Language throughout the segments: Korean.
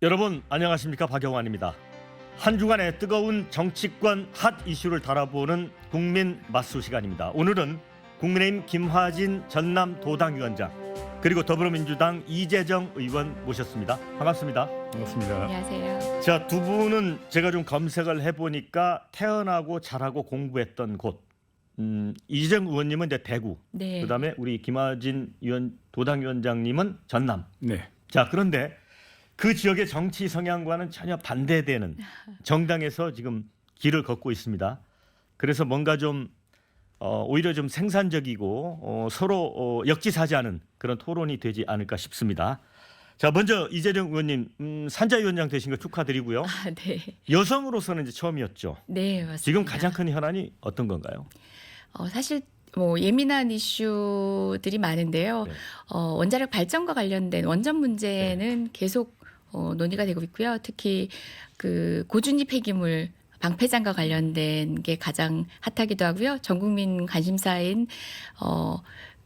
여러분 안녕하십니까, 박영환입니다. 한 주간의 뜨거운 정치권 핫 이슈를 달아보는 국민 맛수 시간입니다. 오늘은 국민의힘 김화진 전남도당위원장 그리고 더불어민주당 이재정 의원 모셨습니다. 반갑습니다. 반갑습니다. 안녕하세요. 자, 두 분은 제가 좀 검색을 해보니까 태어나고 자라고 공부했던 곳. 이재정 의원님은 이제 대구. 네. 그다음에 우리 김화진 도당위원장님은 전남. 네. 자, 그런데 그 지역의 정치 성향과는 전혀 반대되는 정당에서 지금 길을 걷고 있습니다. 그래서 뭔가 좀 오히려 좀 생산적이고 서로 역지사지하는 그런 토론이 되지 않을까 싶습니다. 자, 먼저 이재정 의원님 산자위원장 되신 거 축하드리고요. 네. 여성으로서는 이제 처음이었죠. 네, 맞습니다. 지금 가장 큰 현안이 어떤 건가요? 사실 뭐 예민한 이슈들이 많은데요. 네. 원자력 발전과 관련된 원전 문제는 계속 논의가 되고 있고요. 특히 그 고준위 폐기물 방패장과 관련된 게 가장 핫하기도 하고요. 전 국민 관심사인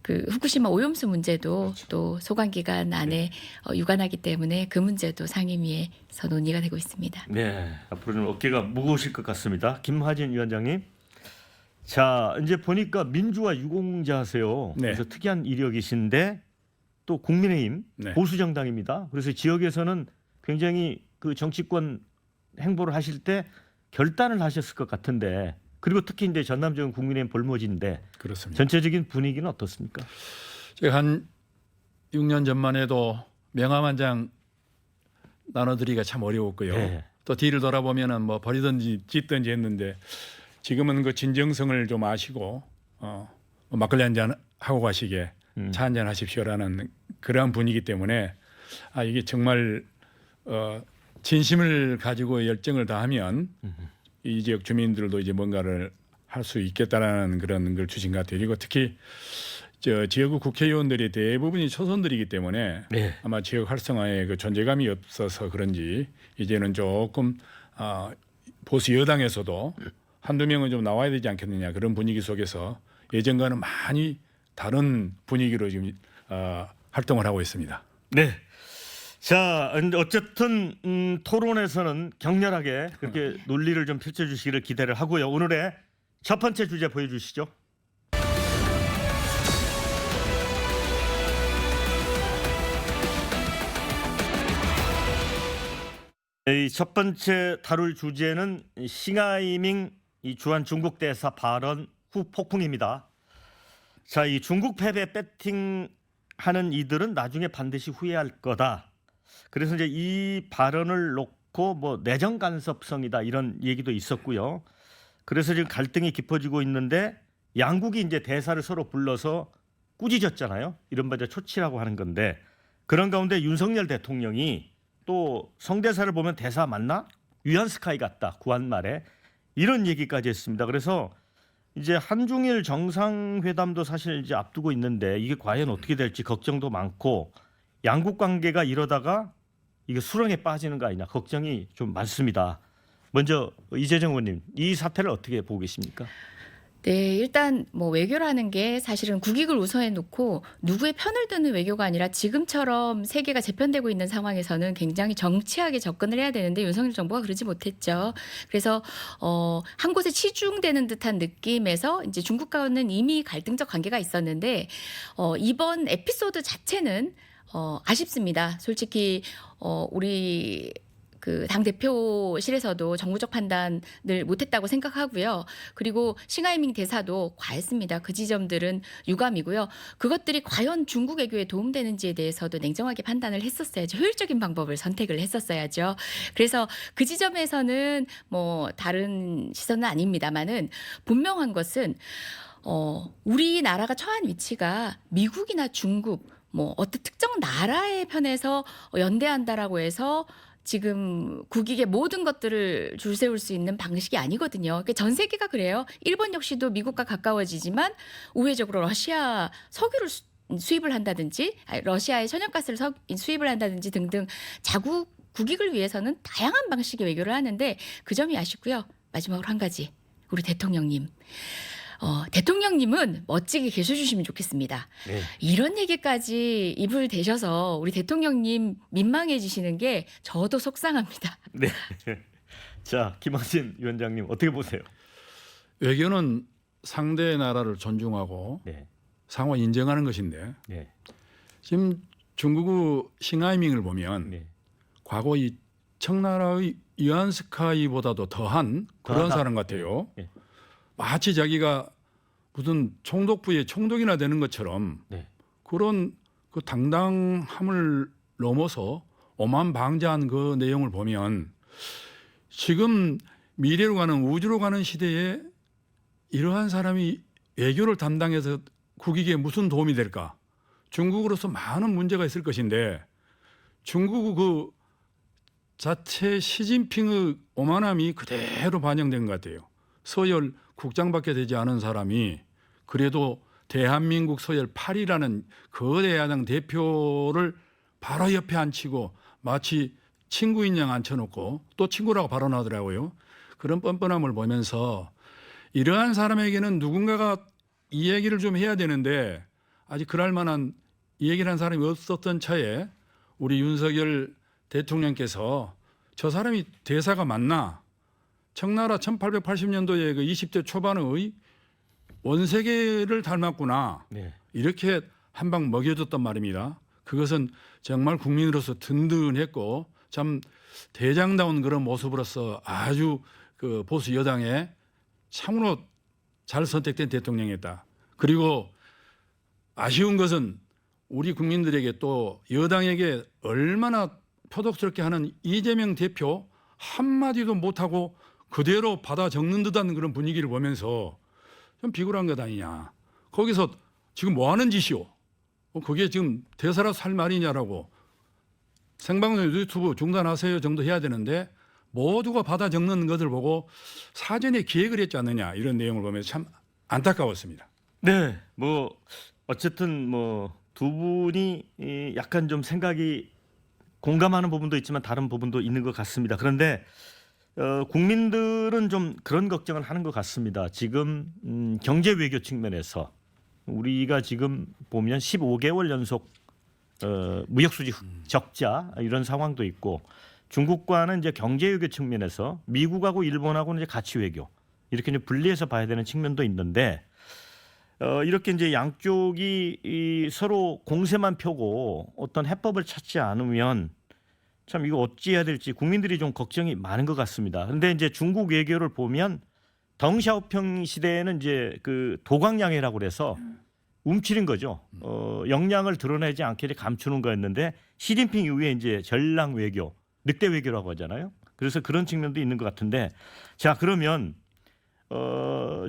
그 후쿠시마 오염수 문제도 그렇죠. 또 소관 기간 안에 유관하기 때문에 그 문제도 상임위에서 논의가 되고 있습니다. 네, 앞으로 좀 어깨가 무거우실 것 같습니다. 김화진 위원장님. 자, 이제 보니까 민주화 유공자세요. 네. 그래서 특이한 이력이신데 또 국민의힘 네. 보수 정당입니다. 그래서 지역에서는 굉장히 그 정치권 행보를 하실 때 결단을 하셨을 것 같은데, 그리고 특히 이제 전남 지역은 국민의힘 볼모지인데 그렇습니다. 전체적인 분위기는 어떻습니까? 제가 한 6년 전만 해도 명함 한 장 나눠드리기가 참 어려웠고요. 네. 또 뒤를 돌아보면은 뭐 버리든지 찢든지 했는데 지금은 그 진정성을 좀 아시고 뭐 막걸리 한 잔 하고 가시게 차 한 잔 하십시오라는 그러한 분위기 때문에 이게 정말 진심을 가지고 열정을 다하면 이 지역 주민들도 이제 뭔가를 할 수 있겠다라는 그런 걸 주신 것 같아요. 그리고 특히 저 지역구 국회의원들이 대부분이 초선들이기 때문에 네. 아마 지역 활성화에 그 존재감이 없어서 그런지 이제는 조금 보수 여당에서도 한두 명은 좀 나와야 되지 않겠느냐, 그런 분위기 속에서 예전과는 많이 다른 분위기로 지금 활동을 하고 있습니다. 네. 자, 어쨌든 토론에서는 격렬하게 그렇게 논리를 좀 펼쳐주시기를 기대를 하고요. 오늘의 첫 번째 주제 보여주시죠. 이 첫 번째 다룰 주제는 싱하이밍 이 주한 중국 대사 발언 후 폭풍입니다. 자, 이 중국 패배 배팅하는 이들은 나중에 반드시 후회할 거다. 그래서 이제 이 발언을 놓고 뭐 내정 간섭성이다 이런 얘기도 있었고요. 그래서 지금 갈등이 깊어지고 있는데 양국이 이제 대사를 서로 불러서 꾸짖었잖아요. 이른바 이제 초치라고 하는 건데, 그런 가운데 윤석열 대통령이 또 성대사를 보면 대사 맞나? 유연 스카이 같다. 구한말에 이런 얘기까지 했습니다. 그래서 이제 한중일 정상회담도 사실 이제 앞두고 있는데 이게 과연 어떻게 될지 걱정도 많고, 양국 관계가 이러다가 이게 수렁에 빠지는 거 아니냐 걱정이 좀 많습니다. 먼저 이재정 의원님, 이 사태를 어떻게 보고 계십니까? 네, 일단 뭐 외교라는 게 사실은 국익을 우선해 놓고 누구의 편을 드는 외교가 아니라 지금처럼 세계가 재편되고 있는 상황에서는 굉장히 정치하게 접근을 해야 되는데 윤석열 정부가 그러지 못했죠. 그래서 한 곳에 치중되는 듯한 느낌에서 이제 중국과는 이미 갈등적 관계가 있었는데 이번 에피소드 자체는 아쉽습니다. 솔직히 우리 그 당 대표실에서도 정무적 판단을 못했다고 생각하고요. 그리고 싱하이밍 대사도 과했습니다. 그 지점들은 유감이고요. 그것들이 과연 중국 외교에 도움되는지에 대해서도 냉정하게 판단을 했었어야죠. 효율적인 방법을 선택을 했었어야죠. 그래서 그 지점에서는 뭐 다른 시선은 아닙니다만은 분명한 것은 우리나라가 처한 위치가 미국이나 중국 뭐 어떤 특정 나라의 편에서 연대한다라고 해서 지금 국익의 모든 것들을 줄 세울 수 있는 방식이 아니거든요. 전 세계가 그래요. 일본 역시도 미국과 가까워지지만 우회적으로 러시아 석유를 수입을 한다든지 러시아의 천연가스를 수입을 한다든지 등등 자국 국익을 위해서는 다양한 방식의 외교를 하는데 그 점이 아쉽고요. 마지막으로 한 가지, 우리 대통령님. 대통령님은 멋지게 계셔주시면 좋겠습니다. 네. 이런 얘기까지 입을 대셔서 우리 대통령님 민망해지시는 게 저도 속상합니다. 네. 자, 김학진 위원장님 어떻게 보세요? 외교는 상대 나라를 존중하고 네. 상호 인정하는 것인데 네. 지금 중국의 싱하이밍을 보면 네. 과거 이 청나라의 유안스카이보다도 더한 그런 더하다. 사람 같아요. 네. 마치 자기가 무슨 총독부의 총독이나 되는 것처럼 네. 그런 그 당당함을 넘어서 오만방자한 그 내용을 보면 지금 미래로 가는 우주로 가는 시대에 이러한 사람이 외교를 담당해서 국익에 무슨 도움이 될까? 중국으로서 많은 문제가 있을 것인데 중국 그 자체 시진핑의 오만함이 그대로 반영된 것 같아요. 서열 국장밖에 되지 않은 사람이 그래도 대한민국 서열 8이라는 거대 야당 대표를 바로 옆에 앉히고 마치 친구인 양 앉혀놓고 또 친구라고 발언하더라고요. 그런 뻔뻔함을 보면서 이러한 사람에게는 누군가가 이 얘기를 좀 해야 되는데 아직 그럴 만한 이 얘기를 한 사람이 없었던 차에 우리 윤석열 대통령께서 저 사람이 대사가 맞나? 청나라 1880년도에 그 20대 초반의 원세계를 닮았구나. 네. 이렇게 한 방 먹여줬단 말입니다. 그것은 정말 국민으로서 든든했고 참 대장다운 그런 모습으로서 아주 그 보수 여당에 참으로 잘 선택된 대통령이었다. 그리고 아쉬운 것은 우리 국민들에게 또 여당에게 얼마나 표독스럽게 하는 이재명 대표 한마디도 못하고 그대로 받아 적는 듯한 그런 분위기를 보면서 좀 비굴한 것 아니냐. 거기서 지금 뭐 하는 짓이오? 그게 지금 대사라서 할 말이냐라고 생방송 유튜브 중단하세요 정도 해야 되는데 모두가 받아 적는 것을 보고 사전에 기획을 했지 않느냐 이런 내용을 보면서 참 안타까웠습니다. 네. 뭐 어쨌든 뭐 두 분이 약간 좀 생각이 공감하는 부분도 있지만 다른 부분도 있는 것 같습니다. 그런데 국민들은 좀 그런 걱정을 하는 것 같습니다. 지금 경제 외교 측면에서 우리가 지금 보면 15개월 연속 무역 수지 적자 이런 상황도 있고 중국과는 이제 경제 외교 측면에서 미국하고 일본하고는 이제 가치 외교 이렇게 이제 분리해서 봐야 되는 측면도 있는데 이렇게 이제 양쪽이 서로 공세만 펴고 어떤 해법을 찾지 않으면 참 이거 어찌해야 될지 국민들이 좀 걱정이 많은 것 같습니다. 그런데 이제 중국 외교를 보면 덩샤오평 시대에는 이제 그 도광양해라고 그래서 움츠린 거죠. 역량을 드러내지 않게 감추는 거였는데 시진핑 이후에 이제 전랑 외교, 늑대 외교라고 하잖아요. 그래서 그런 측면도 있는 것 같은데 자 그러면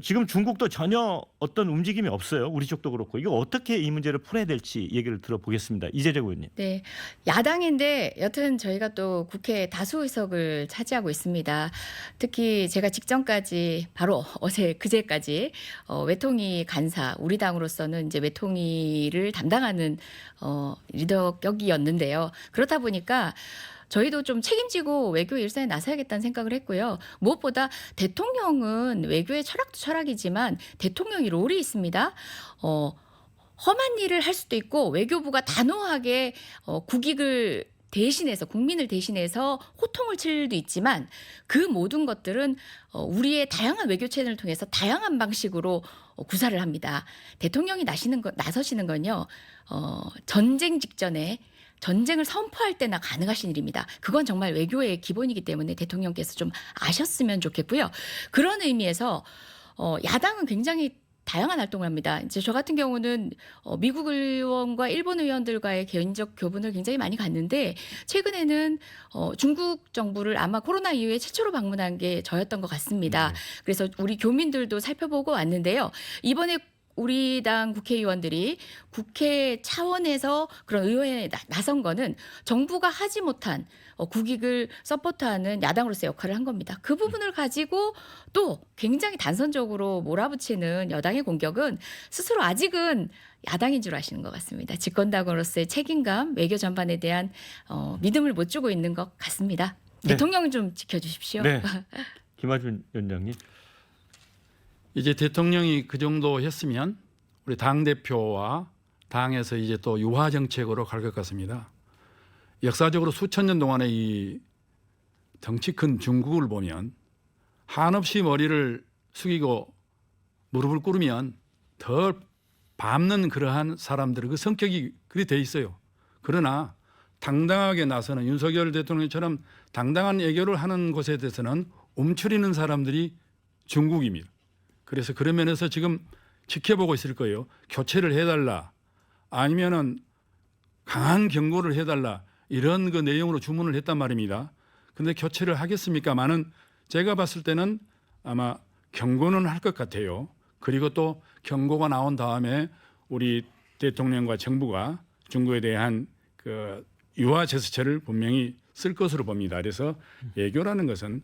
지금 중국도 전혀 어떤 움직임이 없어요. 우리 쪽도 그렇고 이거 어떻게 이 문제를 풀어야 될지 얘기를 들어보겠습니다. 이재재 의원님. 네, 야당인데 여튼 저희가 또 국회 다수 의석을 차지하고 있습니다. 특히 제가 직전까지 바로 어제 그제까지 외통위 간사 우리 당으로서는 이제 외통위를 담당하는 리더격이었는데요. 그렇다 보니까 저희도 좀 책임지고 외교 일선에 나서야겠다는 생각을 했고요. 무엇보다 대통령은 외교의 철학도 철학이지만 대통령이 롤이 있습니다. 험한 일을 할 수도 있고 외교부가 단호하게 국익을 대신해서 국민을 대신해서 호통을 칠 일도 있지만 그 모든 것들은 우리의 다양한 외교 채널을 통해서 다양한 방식으로 구사를 합니다. 대통령이 나서시는 건요. 전쟁 직전에 전쟁을 선포할 때나 가능하신 일입니다. 그건 정말 외교의 기본이기 때문에 대통령께서 좀 아셨으면 좋겠고요. 그런 의미에서 야당은 굉장히 다양한 활동을 합니다. 이제 저 같은 경우는 미국 의원과 일본 의원들과의 개인적 교분을 굉장히 많이 갔는데 최근에는 중국 정부를 아마 코로나 이후에 최초로 방문한 게 저였던 것 같습니다. 그래서 우리 교민들도 살펴보고 왔는데요. 이번에 우리 당 국회의원들이 국회 차원에서 그런 의회에 나선 거는 정부가 하지 못한 국익을 서포트하는 야당으로서 역할을 한 겁니다. 그 부분을 가지고 또 굉장히 단선적으로 몰아붙이는 여당의 공격은 스스로 아직은 야당인 줄 아시는 것 같습니다. 집권당으로서의 책임감, 외교 전반에 대한 믿음을 못 주고 있는 것 같습니다. 네. 대통령을 좀 지켜주십시오. 네. 김하준 위원장님. 이제 대통령이 그 정도 했으면 우리 당 대표와 당에서 이제 또 유화 정책으로 갈 것 같습니다. 역사적으로 수천 년 동안의 이 덩치 큰 중국을 보면 한없이 머리를 숙이고 무릎을 꿇으면 더 밟는 그러한 사람들의 그 성격이 그리 돼 있어요. 그러나 당당하게 나서는 윤석열 대통령처럼 당당한 애교를 하는 곳에 대해서는 움츠리는 사람들이 중국입니다. 그래서 그런 면에서 지금 지켜보고 있을 거예요. 교체를 해달라, 아니면은 강한 경고를 해달라, 이런 그 내용으로 주문을 했단 말입니다. 근데 교체를 하겠습니까마는 제가 봤을 때는 아마 경고는 할 것 같아요. 그리고 또 경고가 나온 다음에 우리 대통령과 정부가 중국에 대한 그 유화 제스처를 분명히 쓸 것으로 봅니다. 그래서 외교라는 것은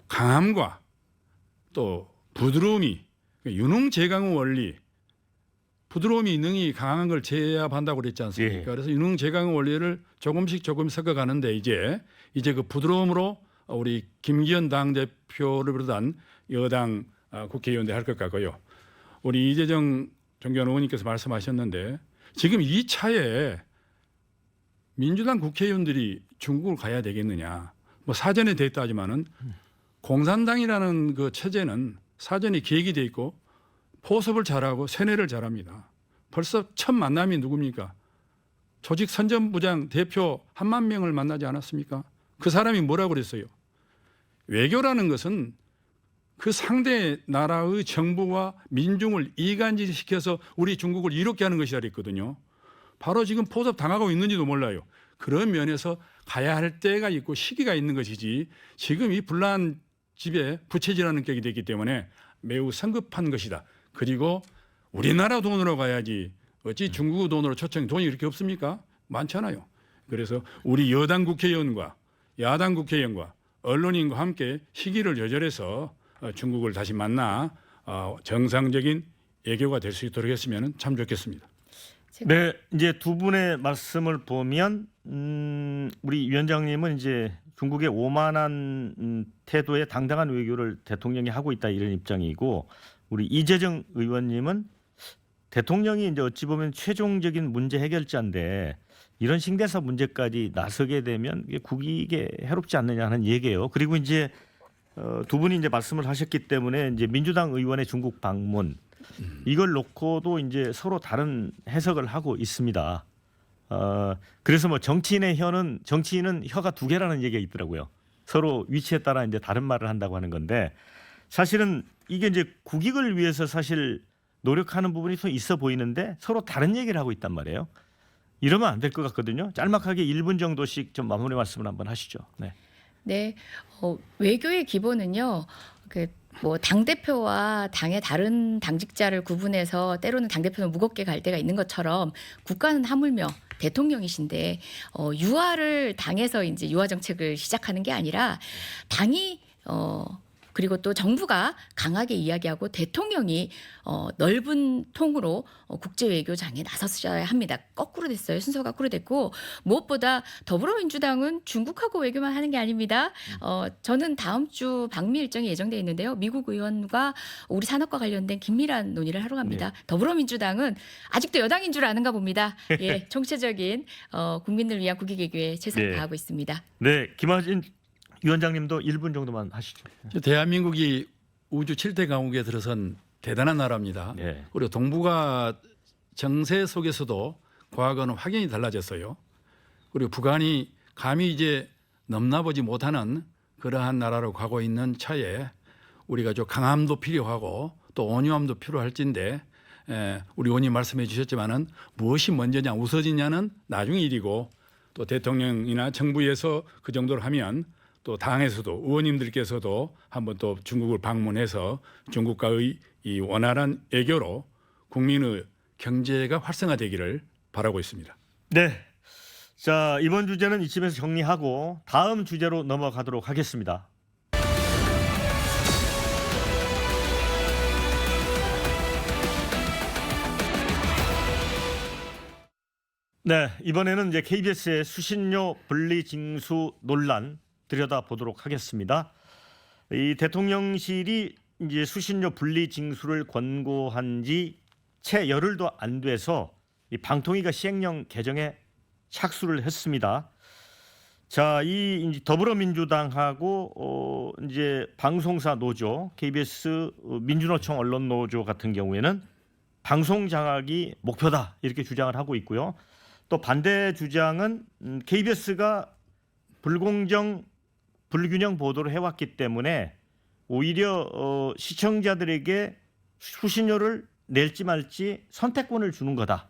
강함과 또 부드러움이, 유능제강의 원리, 부드러움이 능히 강한 걸 제압한다고 그랬지 않습니까? 예. 그래서 유능제강의 원리를 조금씩 섞어가는데 이제 그 부드러움으로 우리 김기현 당대표를 비롯한 여당 국회의원들 할 것 같고요. 우리 이재정 존경하는 의원님께서 말씀하셨는데 지금 이 차에 민주당 국회의원들이 중국을 가야 되겠느냐? 뭐 사전에 됐다 하지만은 공산당이라는 그 체제는 사전에 계획이 돼 있고 포섭을 잘하고 세뇌를 잘합니다. 벌써 첫 만남이 누굽니까? 조직 선전부장 대표 1만 명을 만나지 않았습니까? 그 사람이 뭐라고 그랬어요? 외교라는 것은 그 상대 나라의 정부와 민중을 이간질시켜서 우리 중국을 이롭게 하는 것이라 그랬거든요. 바로 지금 포섭 당하고 있는지도 몰라요. 그런 면에서 가야 할 때가 있고 시기가 있는 것이지 지금 이 불난 집에 부채질하는 격이 됐기 때문에 매우 성급한 것이다. 그리고 우리나라 돈으로 가야지 어찌 중국 돈으로 초청이 돈이 이렇게 없습니까? 많잖아요. 그래서 우리 여당 국회의원과 야당 국회의원과 언론인과 함께 시기를 조절해서 중국을 다시 만나 정상적인 외교가 될 수 있도록 했으면 참 좋겠습니다. 네, 이제 두 분의 말씀을 보면 우리 위원장님은 이제 중국의 오만한 태도에 당당한 외교를 대통령이 하고 있다 이런 입장이고 우리 이재정 의원님은 대통령이 이제 어찌 보면 최종적인 문제 해결자인데 이런 신대사 문제까지 나서게 되면 이게 국익에 해롭지 않느냐 하는 얘기예요. 그리고 이제 두 분이 이제 말씀을 하셨기 때문에 이제 민주당 의원의 중국 방문 이걸 놓고도 이제 서로 다른 해석을 하고 있습니다. 그래서 뭐 정치인은 혀가 두 개라는 얘기가 있더라고요. 서로 위치에 따라 이제 다른 말을 한다고 하는 건데 사실은 이게 이제 국익을 위해서 사실 노력하는 부분이 좀 있어 보이는데 서로 다른 얘기를 하고 있단 말이에요. 이러면 안 될 것 같거든요. 짤막하게 1분 정도씩 좀 마무리 말씀을 한번 하시죠. 네. 네, 외교의 기본은요. 뭐 당대표와 당의 다른 당직자를 구분해서 때로는 당대표는 무겁게 갈 때가 있는 것처럼 국가는 하물며 대통령이신데 유화를 당에서 이제 유화 정책을 시작하는 게 아니라 당이 그리고 또 정부가 강하게 이야기하고 대통령이 넓은 통으로 국제 외교장에 나섰어야 합니다. 거꾸로 됐어요. 순서가 거꾸로 됐고 무엇보다 더불어민주당은 중국하고 외교만 하는 게 아닙니다. 저는 다음 주 방미 일정이 예정돼 있는데요. 미국 의원과 우리 산업과 관련된 긴밀한 논의를 하러 갑니다. 네. 더불어민주당은 아직도 여당인 줄 아는가 봅니다. 예, 총체적인 국민을 위한 국익 외교에 최선을 네. 다하고 있습니다. 네, 김하진 위원장님도 1분 정도만 하시죠. 대한민국이 우주 7대 강국에 들어선 대단한 나라입니다. 네. 그리고 동북아 정세 속에서도 과거는 확연히 달라졌어요. 그리고 북한이 감히 이제 넘나보지 못하는 그러한 나라로 가고 있는 차에 우리가 좀 강함도 필요하고 또 온유함도 필요할진데 우리 의원님 말씀해 주셨지만은 무엇이 먼저냐 우선이냐는 나중 일이고 또 대통령이나 정부에서 그 정도로 하면 또 당에서도 의원님들께서도 한번 또 중국을 방문해서 중국과의 이 원활한 외교로 국민의 경제가 활성화되기를 바라고 있습니다. 네. 자, 이번 주제는 이쯤에서 정리하고 다음 주제로 넘어가도록 하겠습니다. 네, 이번에는 이제 KBS의 수신료 분리징수 논란 들여다보도록 하겠습니다. 이 대통령실이 이제 수신료 분리 징수를 권고한 지 채 열흘도 안 돼서 이 방통위가 시행령 개정에 착수를 했습니다. 자, 이 이제 더불어민주당하고 이제 방송사 노조, KBS 민주노총 언론노조 같은 경우에는 방송 장악이 목표다 이렇게 주장을 하고 있고요. 또 반대 주장은 KBS가 불공정, 불균형 보도를 해왔기 때문에 오히려 시청자들에게 수신료를 낼지 말지 선택권을 주는 거다.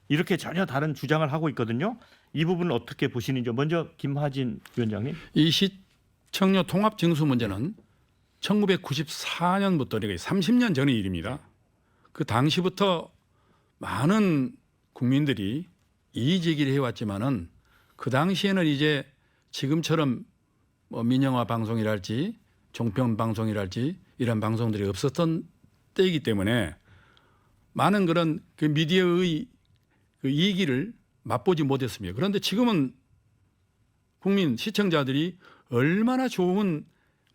이렇게 전혀 다른 주장을 하고 있거든요. 이 부분은 어떻게 보시는지 먼저 김하진 위원장님. 이 시청료 통합 징수 문제는 1994년부터 30년 전의 일입니다. 그 당시부터 많은 국민들이 이의 제기를 해왔지만은 그 당시에는 이제 지금처럼 뭐 민영화 방송이랄지 종편 방송이랄지 이런 방송들이 없었던 때이기 때문에 많은 그런 그 미디어의 그 이익을 맛보지 못했습니다. 그런데 지금은 국민 시청자들이 얼마나 좋은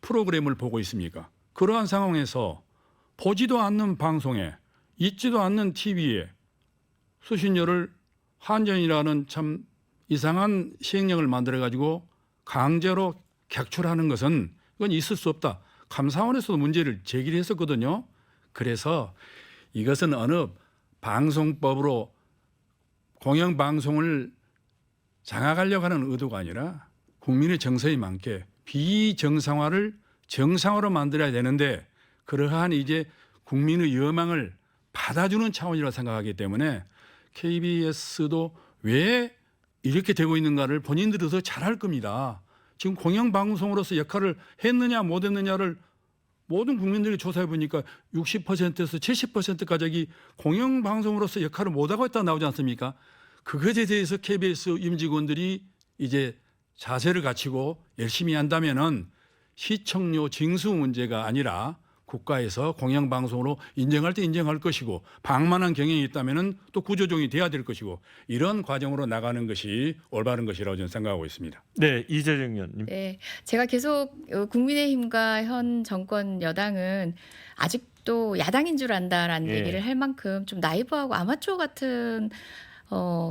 프로그램을 보고 있습니까? 그러한 상황에서 보지도 않는 방송에 있지도 않는 TV에 수신료를 한전이라는 참 이상한 시행령을 만들어 가지고 강제로 객출하는 것은 이건 있을 수 없다. 감사원에서도 문제를 제기를 했었거든요. 그래서 이것은 어느 방송법으로 공영방송을 장악하려고 하는 의도가 아니라 국민의 정서에 맞게 비정상화를 정상화로 만들어야 되는데 그러한 이제 국민의 여망을 받아주는 차원이라고 생각하기 때문에 KBS도 왜 이렇게 되고 있는가를 본인들이 더 잘할 겁니다. 지금 공영방송으로서 역할을 했느냐 못했느냐를 모든 국민들이 조사해 보니까 60%에서 70%까지 공영방송으로서 역할을 못하고 있다 나오지 않습니까? 그것에 대해서 KBS 임직원들이 이제 자세를 갖추고 열심히 한다면은 시청료 징수 문제가 아니라 국가에서 공영방송으로 인정할 때 인정할 것이고 방만한 경영이 있다면은 또 구조조정이 돼야 될 것이고 이런 과정으로 나가는 것이 올바른 것이라고 저는 생각하고 있습니다. 네, 이재정 의원님. 네, 제가 계속 국민의힘과 현 정권 여당은 아직도 야당인 줄 안다라는 예. 얘기를 할 만큼 좀 나이브하고 아마추어 같은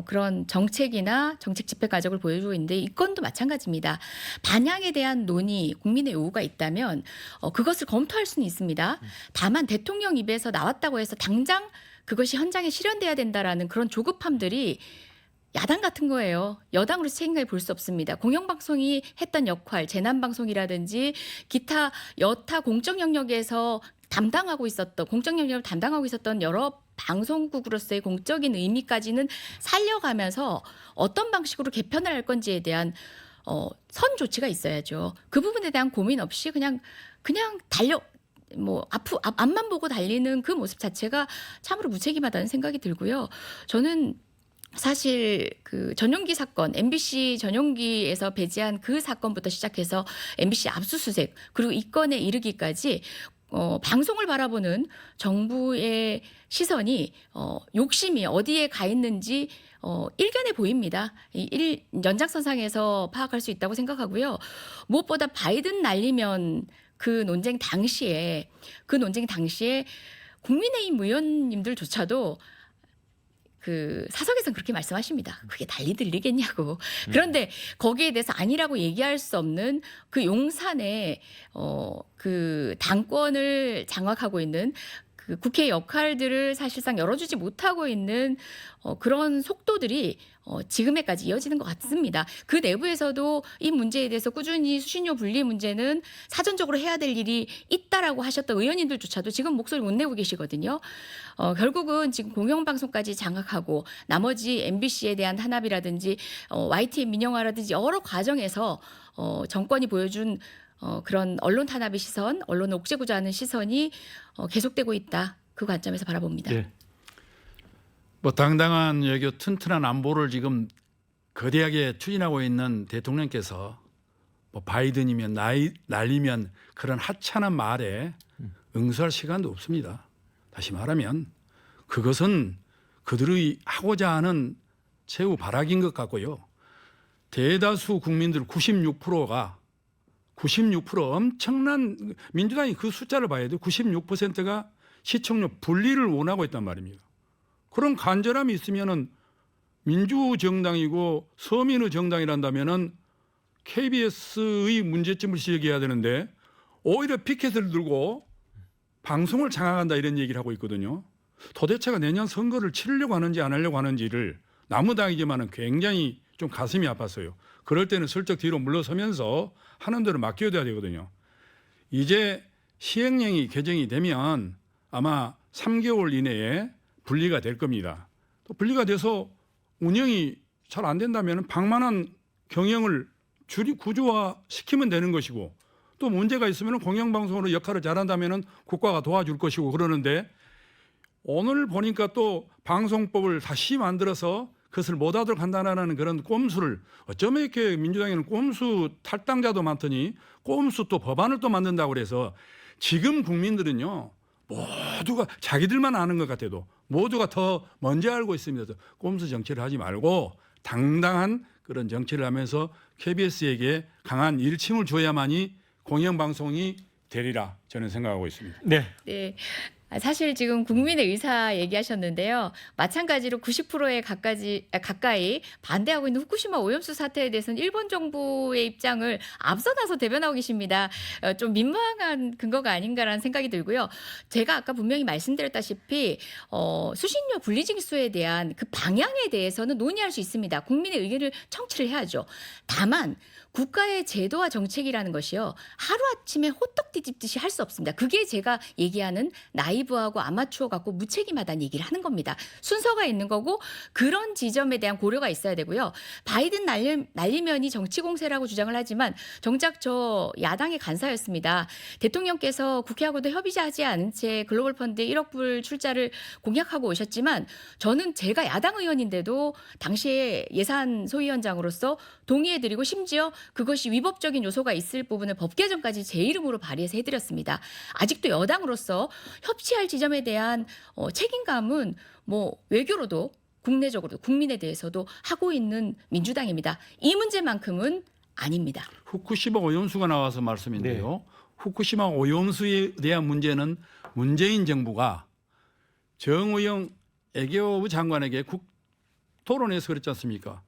그런 정책이나 정책 집행 과정을 보여주고 있는데 이 건도 마찬가지입니다. 반향에 대한 논의, 국민의 요구가 있다면 그것을 검토할 수는 있습니다. 다만 대통령 입에서 나왔다고 해서 당장 그것이 현장에 실현돼야 된다라는 그런 조급함들이 야당 같은 거예요. 여당으로 책임을 볼 수 없습니다. 공영방송이 했던 역할, 재난방송이라든지 기타 여타 공적 영역에서 공적 영역을 담당하고 있었던 여러 방송국으로서의 공적인 의미까지는 살려가면서 어떤 방식으로 개편을 할 건지에 대한 선 조치가 있어야죠. 그 부분에 대한 고민 없이 그냥 앞만 보고 달리는 그 모습 자체가 참으로 무책임하다는 생각이 들고요. 저는 사실 그 전용기 사건, MBC 전용기에서 배제한 그 사건부터 시작해서 MBC 압수수색 그리고 이 건에 이르기까지 방송을 바라보는 정부의 시선이 욕심이 어디에 가 있는지 일견해 보입니다. 연장선상에서 파악할 수 있다고 생각하고요. 무엇보다 바이든 날리면 그 논쟁 당시에 국민의힘 의원님들조차도 그 사석에서는 그렇게 말씀하십니다. 그게 달리 들리겠냐고. 그런데 거기에 대해서 아니라고 얘기할 수 없는 그 용산의 그 당권을 장악하고 있는 그 국회의 역할들을 사실상 열어주지 못하고 있는 그런 속도들이 지금에까지 이어지는 것 같습니다. 그 내부에서도 이 문제에 대해서 꾸준히 수신료 분리 문제는 사전적으로 해야 될 일이 있다라고 하셨던 의원님들조차도 지금 목소리 못 내고 계시거든요. 결국은 지금 공영방송까지 장악하고 나머지 MBC에 대한 탄압이라든지 YTN 민영화라든지 여러 과정에서 정권이 보여준 그런 언론 탄압의 시선, 언론을 옥죄고자 하는 시선이 계속되고 있다. 그 관점에서 바라봅니다. 네. 뭐 당당한 외교 튼튼한 안보를 지금 거대하게 추진하고 있는 대통령께서 뭐 바이든이면 날리면 그런 하찮은 말에 응수할 시간도 없습니다. 다시 말하면 그것은 그들의 하고자 하는 최후 발악인 것 같고요. 대다수 국민들 96%가 96% 엄청난 민주당이 그 숫자를 봐야 돼요. 96%가 시청률 분리를 원하고 있단 말입니다. 그런 간절함이 있으면은 민주정당이고 서민의 정당이란다면은 KBS의 문제점을 지적해야 되는데 오히려 피켓을 들고 방송을 장악한다 이런 얘기를 하고 있거든요. 도대체가 내년 선거를 치르려고 하는지 안 하려고 하는지를 나무당이지만은 굉장히 좀 가슴이 아팠어요. 그럴 때는 슬쩍 뒤로 물러서면서 하는 대로 맡겨둬야 되거든요. 이제 시행령이 개정이 되면 아마 3개월 이내에 분리가 될 겁니다. 또 분리가 돼서 운영이 잘 안 된다면 방만한 경영을 구조화시키면 되는 것이고 또 문제가 있으면 공영방송으로 역할을 잘한다면 국가가 도와줄 것이고 그러는데 오늘 보니까 또 방송법을 다시 만들어서 그것을 못하도록 한다는 그런 꼼수를 어쩌면 이렇게 민주당에는 꼼수 탈당자도 많더니 꼼수 또 법안을 또 만든다고 그래서 지금 국민들은요 모두가 자기들만 아는 것 같아도 모두가 더 먼저 알고 있습니다. 꼼수 정치를 하지 말고 당당한 그런 정치를 하면서 KBS에게 강한 일침을 줘야만이 공영방송이 되리라 저는 생각하고 있습니다. 네. 네. 사실 지금 국민의 의사 얘기하셨는데요. 마찬가지로 90%에 가까이 반대하고 있는 후쿠시마 오염수 사태에 대해서는 일본 정부의 입장을 앞서 나서 대변하고 계십니다. 좀 민망한 근거가 아닌가라는 생각이 들고요. 제가 아까 분명히 말씀드렸다시피 수신료 분리징수에 대한 그 방향에 대해서는 논의할 수 있습니다. 국민의 의견을 청취를 해야죠. 다만 국가의 제도와 정책이라는 것이요. 하루아침에 호떡 뒤집듯이 할 수 없습니다. 그게 제가 얘기하는 나이브하고 아마추어 같고 무책임하다는 얘기를 하는 겁니다. 순서가 있는 거고 그런 지점에 대한 고려가 있어야 되고요. 바이든 날리면이 정치 공세라고 주장을 하지만 정작 저 야당의 간사였습니다. 대통령께서 국회하고도 협의하지 않은 채 글로벌 펀드 1억 불 출자를 공약하고 오셨지만 저는 제가 야당 의원인데도 당시에 예산 소위원장으로서 동의해드리고 심지어 그것이 위법적인 요소가 있을 부분을 법 개정까지 제 이름으로 발의해서 해드렸습니다. 아직도 여당으로서 협치할 지점에 대한 책임감은 뭐 외교로도 국내적으로도 국민에 대해서도 하고 있는 민주당입니다. 이 문제만큼은 아닙니다. 후쿠시마 오염수가 나와서 말씀인데요. 후쿠시마 오염수에 대한 문제는 문재인 정부가 정의용 외교부 장관에게 토론에서 그랬지 않습니까?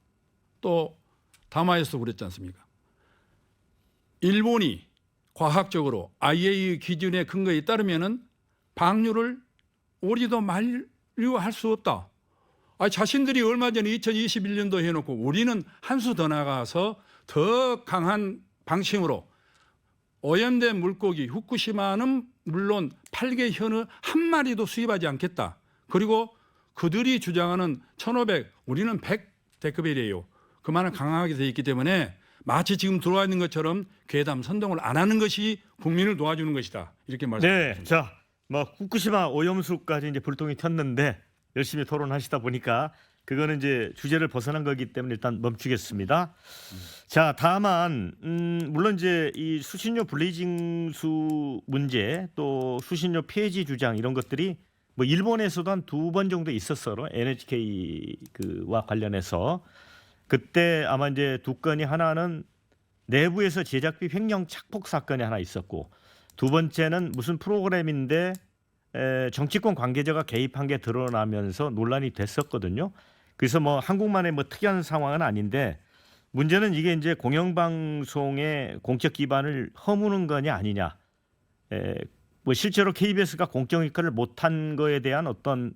또 담화에서 그랬지 않습니까? 일본이 과학적으로 IAEA 기준의 근거에 따르면은 방류를 우리도 만류할 수 없다. 자신들이 얼마 전에 2021년도 해놓고 우리는 한 수 더 나가서 더 강한 방침으로 오염된 물고기 후쿠시마는 물론 8개 현의 한 마리도 수입하지 않겠다. 그리고 그들이 주장하는 1,500, 우리는 100 데크벨이에요. 그만한 강하게 되어 있기 때문에 마치 지금 들어와 있는 것처럼 괴담 선동을 안 하는 것이 국민을 도와주는 것이다. 이렇게 말씀드립니다. 네. 자, 뭐 후쿠시마 오염수까지 이제 불똥이 튀었는데 열심히 토론하시다 보니까 그거는 이제 주제를 벗어난 거기 때문에 일단 멈추겠습니다. 자, 다만 물론 이제 이 수신료 분리징수 문제 또 수신료 폐지 주장 이런 것들이 뭐 일본에서도 한 2번 정도 있었어요. NHK 그와 관련해서 그때 아마 이제 두 건이 하나는 내부에서 제작비 횡령 착폭 사건이 하나 있었고 두 번째는 무슨 프로그램인데 정치권 관계자가 개입한 게 드러나면서 논란이 됐었거든요. 그래서 뭐 한국만의 뭐 특이한 상황은 아닌데 문제는 이게 이제 공영방송의 공적 기반을 허무는 거냐 아니냐. 뭐 실제로 KBS가 공적 역할을 못한 거에 대한 어떤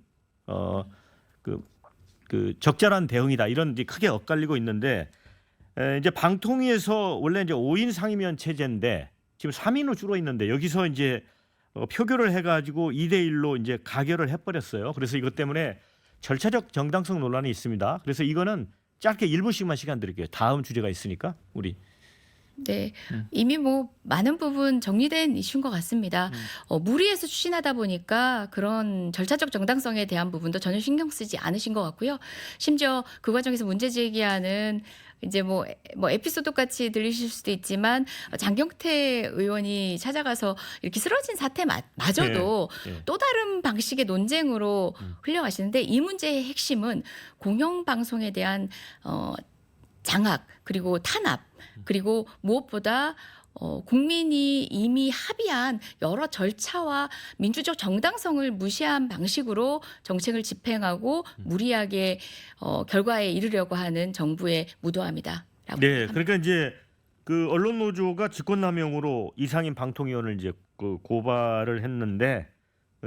그 적절한 대응이다 이런 이제 크게 엇갈리고 있는데 이제 방통위에서 원래 이제 5인 상임위원 체제인데 지금 3인으로 줄어 있는데 여기서 이제 표결을 해가지고 2대1로 이제 가결을 해버렸어요. 그래서 이것 때문에 절차적 정당성 논란이 있습니다. 그래서 이거는 짧게 1분씩만 시간 드릴게요. 다음 주제가 있으니까 우리. 네, 이미 뭐 많은 부분 정리된 이슈인 것 같습니다. 무리해서 추진하다 보니까 그런 절차적 정당성에 대한 부분도 전혀 신경 쓰지 않으신 것 같고요. 심지어 그 과정에서 문제 제기하는 이제 뭐 에피소드 같이 들리실 수도 있지만 장경태 의원이 찾아가서 이렇게 쓰러진 사태마저도 또 다른 방식의 논쟁으로 흘려가시는데 이 문제의 핵심은 공영방송에 대한 장악 그리고 탄압 그리고 무엇보다 국민이 이미 합의한 여러 절차와 민주적 정당성을 무시한 방식으로 정책을 집행하고 무리하게 결과에 이르려고 하는 정부의 무도함이다. 네, 그러니까 이제 그 언론 노조가 직권남용으로 이상임 방통위원을 이제 그 고발을 했는데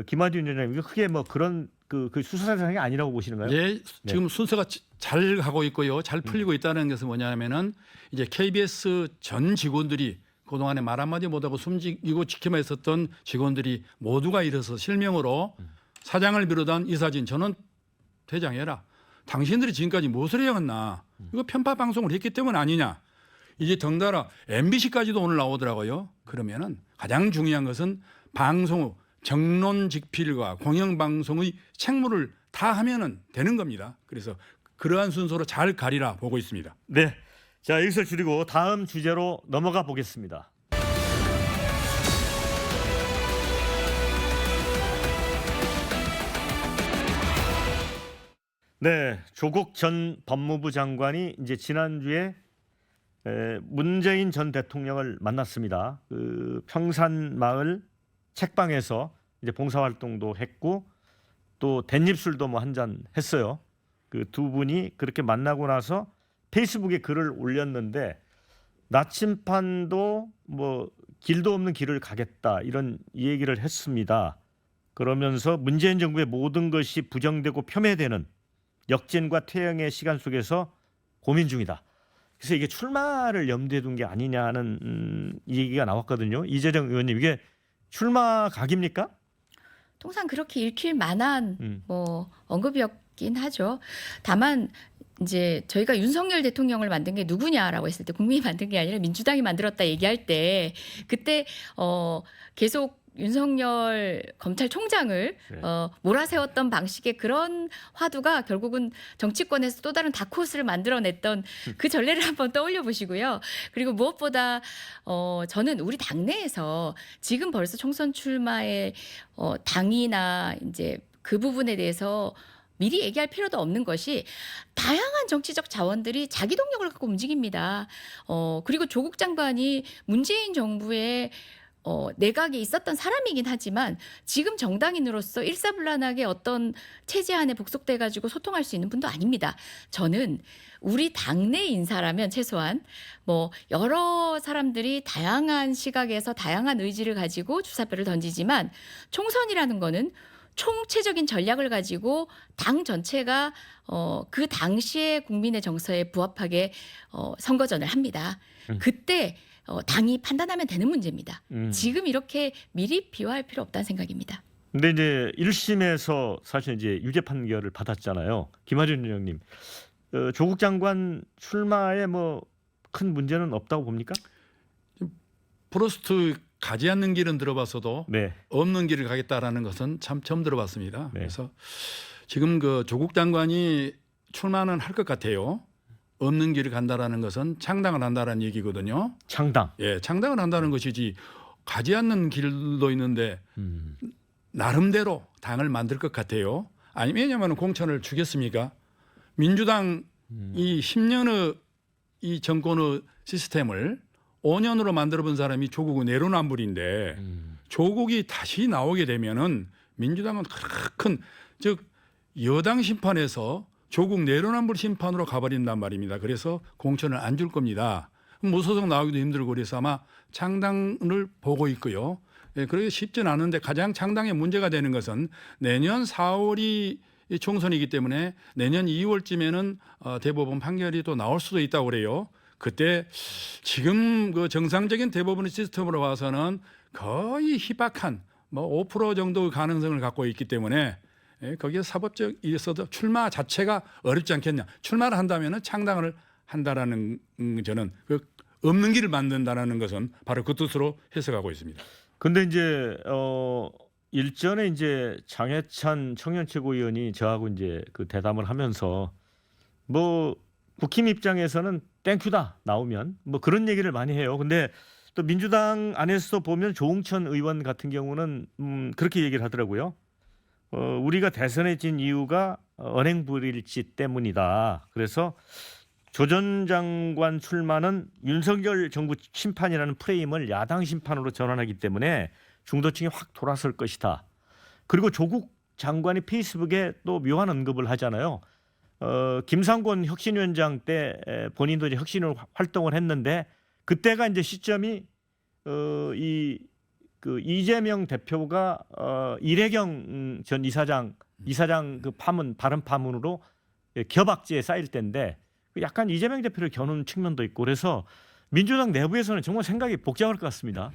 김한준 위원장님 이게 크게 뭐 그런 그 수사 대상이 아니라고 보시는가요? 예, 지금 순서가 잘 가고 있고요. 잘 풀리고 있다는 것은 뭐냐면은 이제 KBS 전 직원들이 그동안에 말 한마디 못하고 숨지고 지켜만 있었던 직원들이 모두가 일어서 실명으로 사장을 비롯한 이사진 저는 퇴장해라. 당신들이 지금까지 무엇을 해왔나. 이거 편파 방송을 했기 때문 아니냐. 이제 덩달아 MBC까지도 오늘 나오더라고요. 그러면은 가장 중요한 것은 방송 후 정론직필과 공영방송의 책무를 다 하면은 되는 겁니다. 그래서 그러한 순서로 잘 가리라 보고 있습니다. 네. 자, 여기서 줄이고 다음 주제로 넘어가 보겠습니다. 네, 조국 전 법무부 장관이 이제 지난주에 문재인 전 대통령을 만났습니다. 그 평산마을 책방에서 이제 봉사활동도 했고 또 댄입술도 뭐 한 잔 했어요. 그 두 분이 그렇게 만나고 나서 페이스북에 글을 올렸는데 나침판도 뭐 길도 없는 길을 가겠다 이런 얘기를 했습니다. 그러면서 문재인 정부의 모든 것이 부정되고 폄훼되는 역진과 퇴행의 시간 속에서 고민 중이다. 그래서 이게 출마를 염두에 둔 게 아니냐는 얘기가 나왔거든요. 이재정 의원님 이게 출마 각입니까? 통상 그렇게 읽힐 만한 뭐 언급이었긴 하죠. 다만 이제 저희가 윤석열 대통령을 만든 게 누구냐라고 했을 때 국민이 만든 게 아니라 민주당이 만들었다 얘기할 때 그때 계속 윤석열 검찰총장을 네. 몰아세웠던 방식의 그런 화두가 결국은 정치권에서 또 다른 다크호스를 만들어냈던 그 전례를 한번 떠올려 보시고요. 그리고 무엇보다 저는 우리 당내에서 지금 벌써 총선 출마에 당이나 이제 그 부분에 대해서 미리 얘기할 필요도 없는 것이 다양한 정치적 자원들이 자기 동력을 갖고 움직입니다. 그리고 조국 장관이 문재인 정부의 내각에 있었던 사람이긴 하지만 지금 정당인으로서 일사불란하게 어떤 체제 안에 복속돼 가지고 소통할 수 있는 분도 아닙니다. 저는 우리 당내 인사라면 최소한 뭐 여러 사람들이 다양한 시각에서 다양한 의지를 가지고 주사표를 던지지만 총선이라는 거는 총체적인 전략을 가지고 당 전체가 그 당시의 국민의 정서에 부합하게 선거전을 합니다. 그때 당이 판단하면 되는 문제입니다. 지금 이렇게 미리 비화할 필요 없다는 생각입니다. 근데 이제 1심에서 사실 이제 유죄 판결을 받았잖아요. 김하준 위원님, 조국 장관 출마에 뭐 큰 문제는 없다고 봅니까? 프로스트 가지 않는 길은 들어봤어도 네. 없는 길을 가겠다라는 것은 참 처음 들어봤습니다. 네. 그래서 지금 그 조국 장관이 출마는 할 것 같아요. 없는 길을 간다라는 것은 창당을 한다라는 얘기거든요. 창당. 예, 창당을 한다는 것이지 가지 않는 길도 있는데 나름대로 당을 만들 것 같아요. 아니 왜냐하면 공천을 주겠습니까? 민주당 이 10년의 이 정권의 시스템을 5년으로 만들어 본 사람이 조국의 내로남불인데 조국이 다시 나오게 되면은 민주당은 큰 즉 여당 심판에서 조국 내로남불 심판으로 가버린단 말입니다. 그래서 공천을 안 줄 겁니다. 무소속 나오기도 힘들고 그래서 아마 창당을 보고 있고요. 예, 그러기 쉽진 않은데 가장 창당에 문제가 되는 것은 내년 4월이 총선이기 때문에 내년 2월쯤에는 대법원 판결이 또 나올 수도 있다고 그래요. 그때 지금 그 정상적인 대법원의 시스템으로 봐서는 거의 희박한 뭐 5% 정도의 가능성을 갖고 있기 때문에 거기에 사법적 일에서도 출마 자체가 어렵지 않겠냐. 출마를 한다면은 창당을 한다라는 저는 그 없는 길을 만든다라는 것은 바로 그 뜻으로 해석하고 있습니다. 근데 이제 일전에 이제 장해찬 청년 최고위원이 저하고 이제 그 대담을 하면서 뭐 국힘 입장에서는 땡큐다 나오면 뭐 그런 얘기를 많이 해요. 근데 또 민주당 안에서 보면 조응천 의원 같은 경우는 그렇게 얘기를 하더라고요. 우리가 대선에 진 이유가 언행불일치 때문이다. 그래서 조 전 장관 출마는 윤석열 정부 심판이라는 프레임을 야당 심판으로 전환하기 때문에 중도층이 확 돌아설 것이다. 그리고 조국 장관이 페이스북에 또 묘한 언급을 하잖아요. 김상곤 혁신위원장 때 본인도 이제 혁신을 활동을 했는데 그때가 이제 시점이 이재명 대표가 이래경 전 이사장 그 파문 발언 파문으로 기업악지에 쌓일 때인데 약간 이재명 대표를 겨눈 측면도 있고 그래서 민주당 내부에서는 정말 생각이 복잡할 것 같습니다.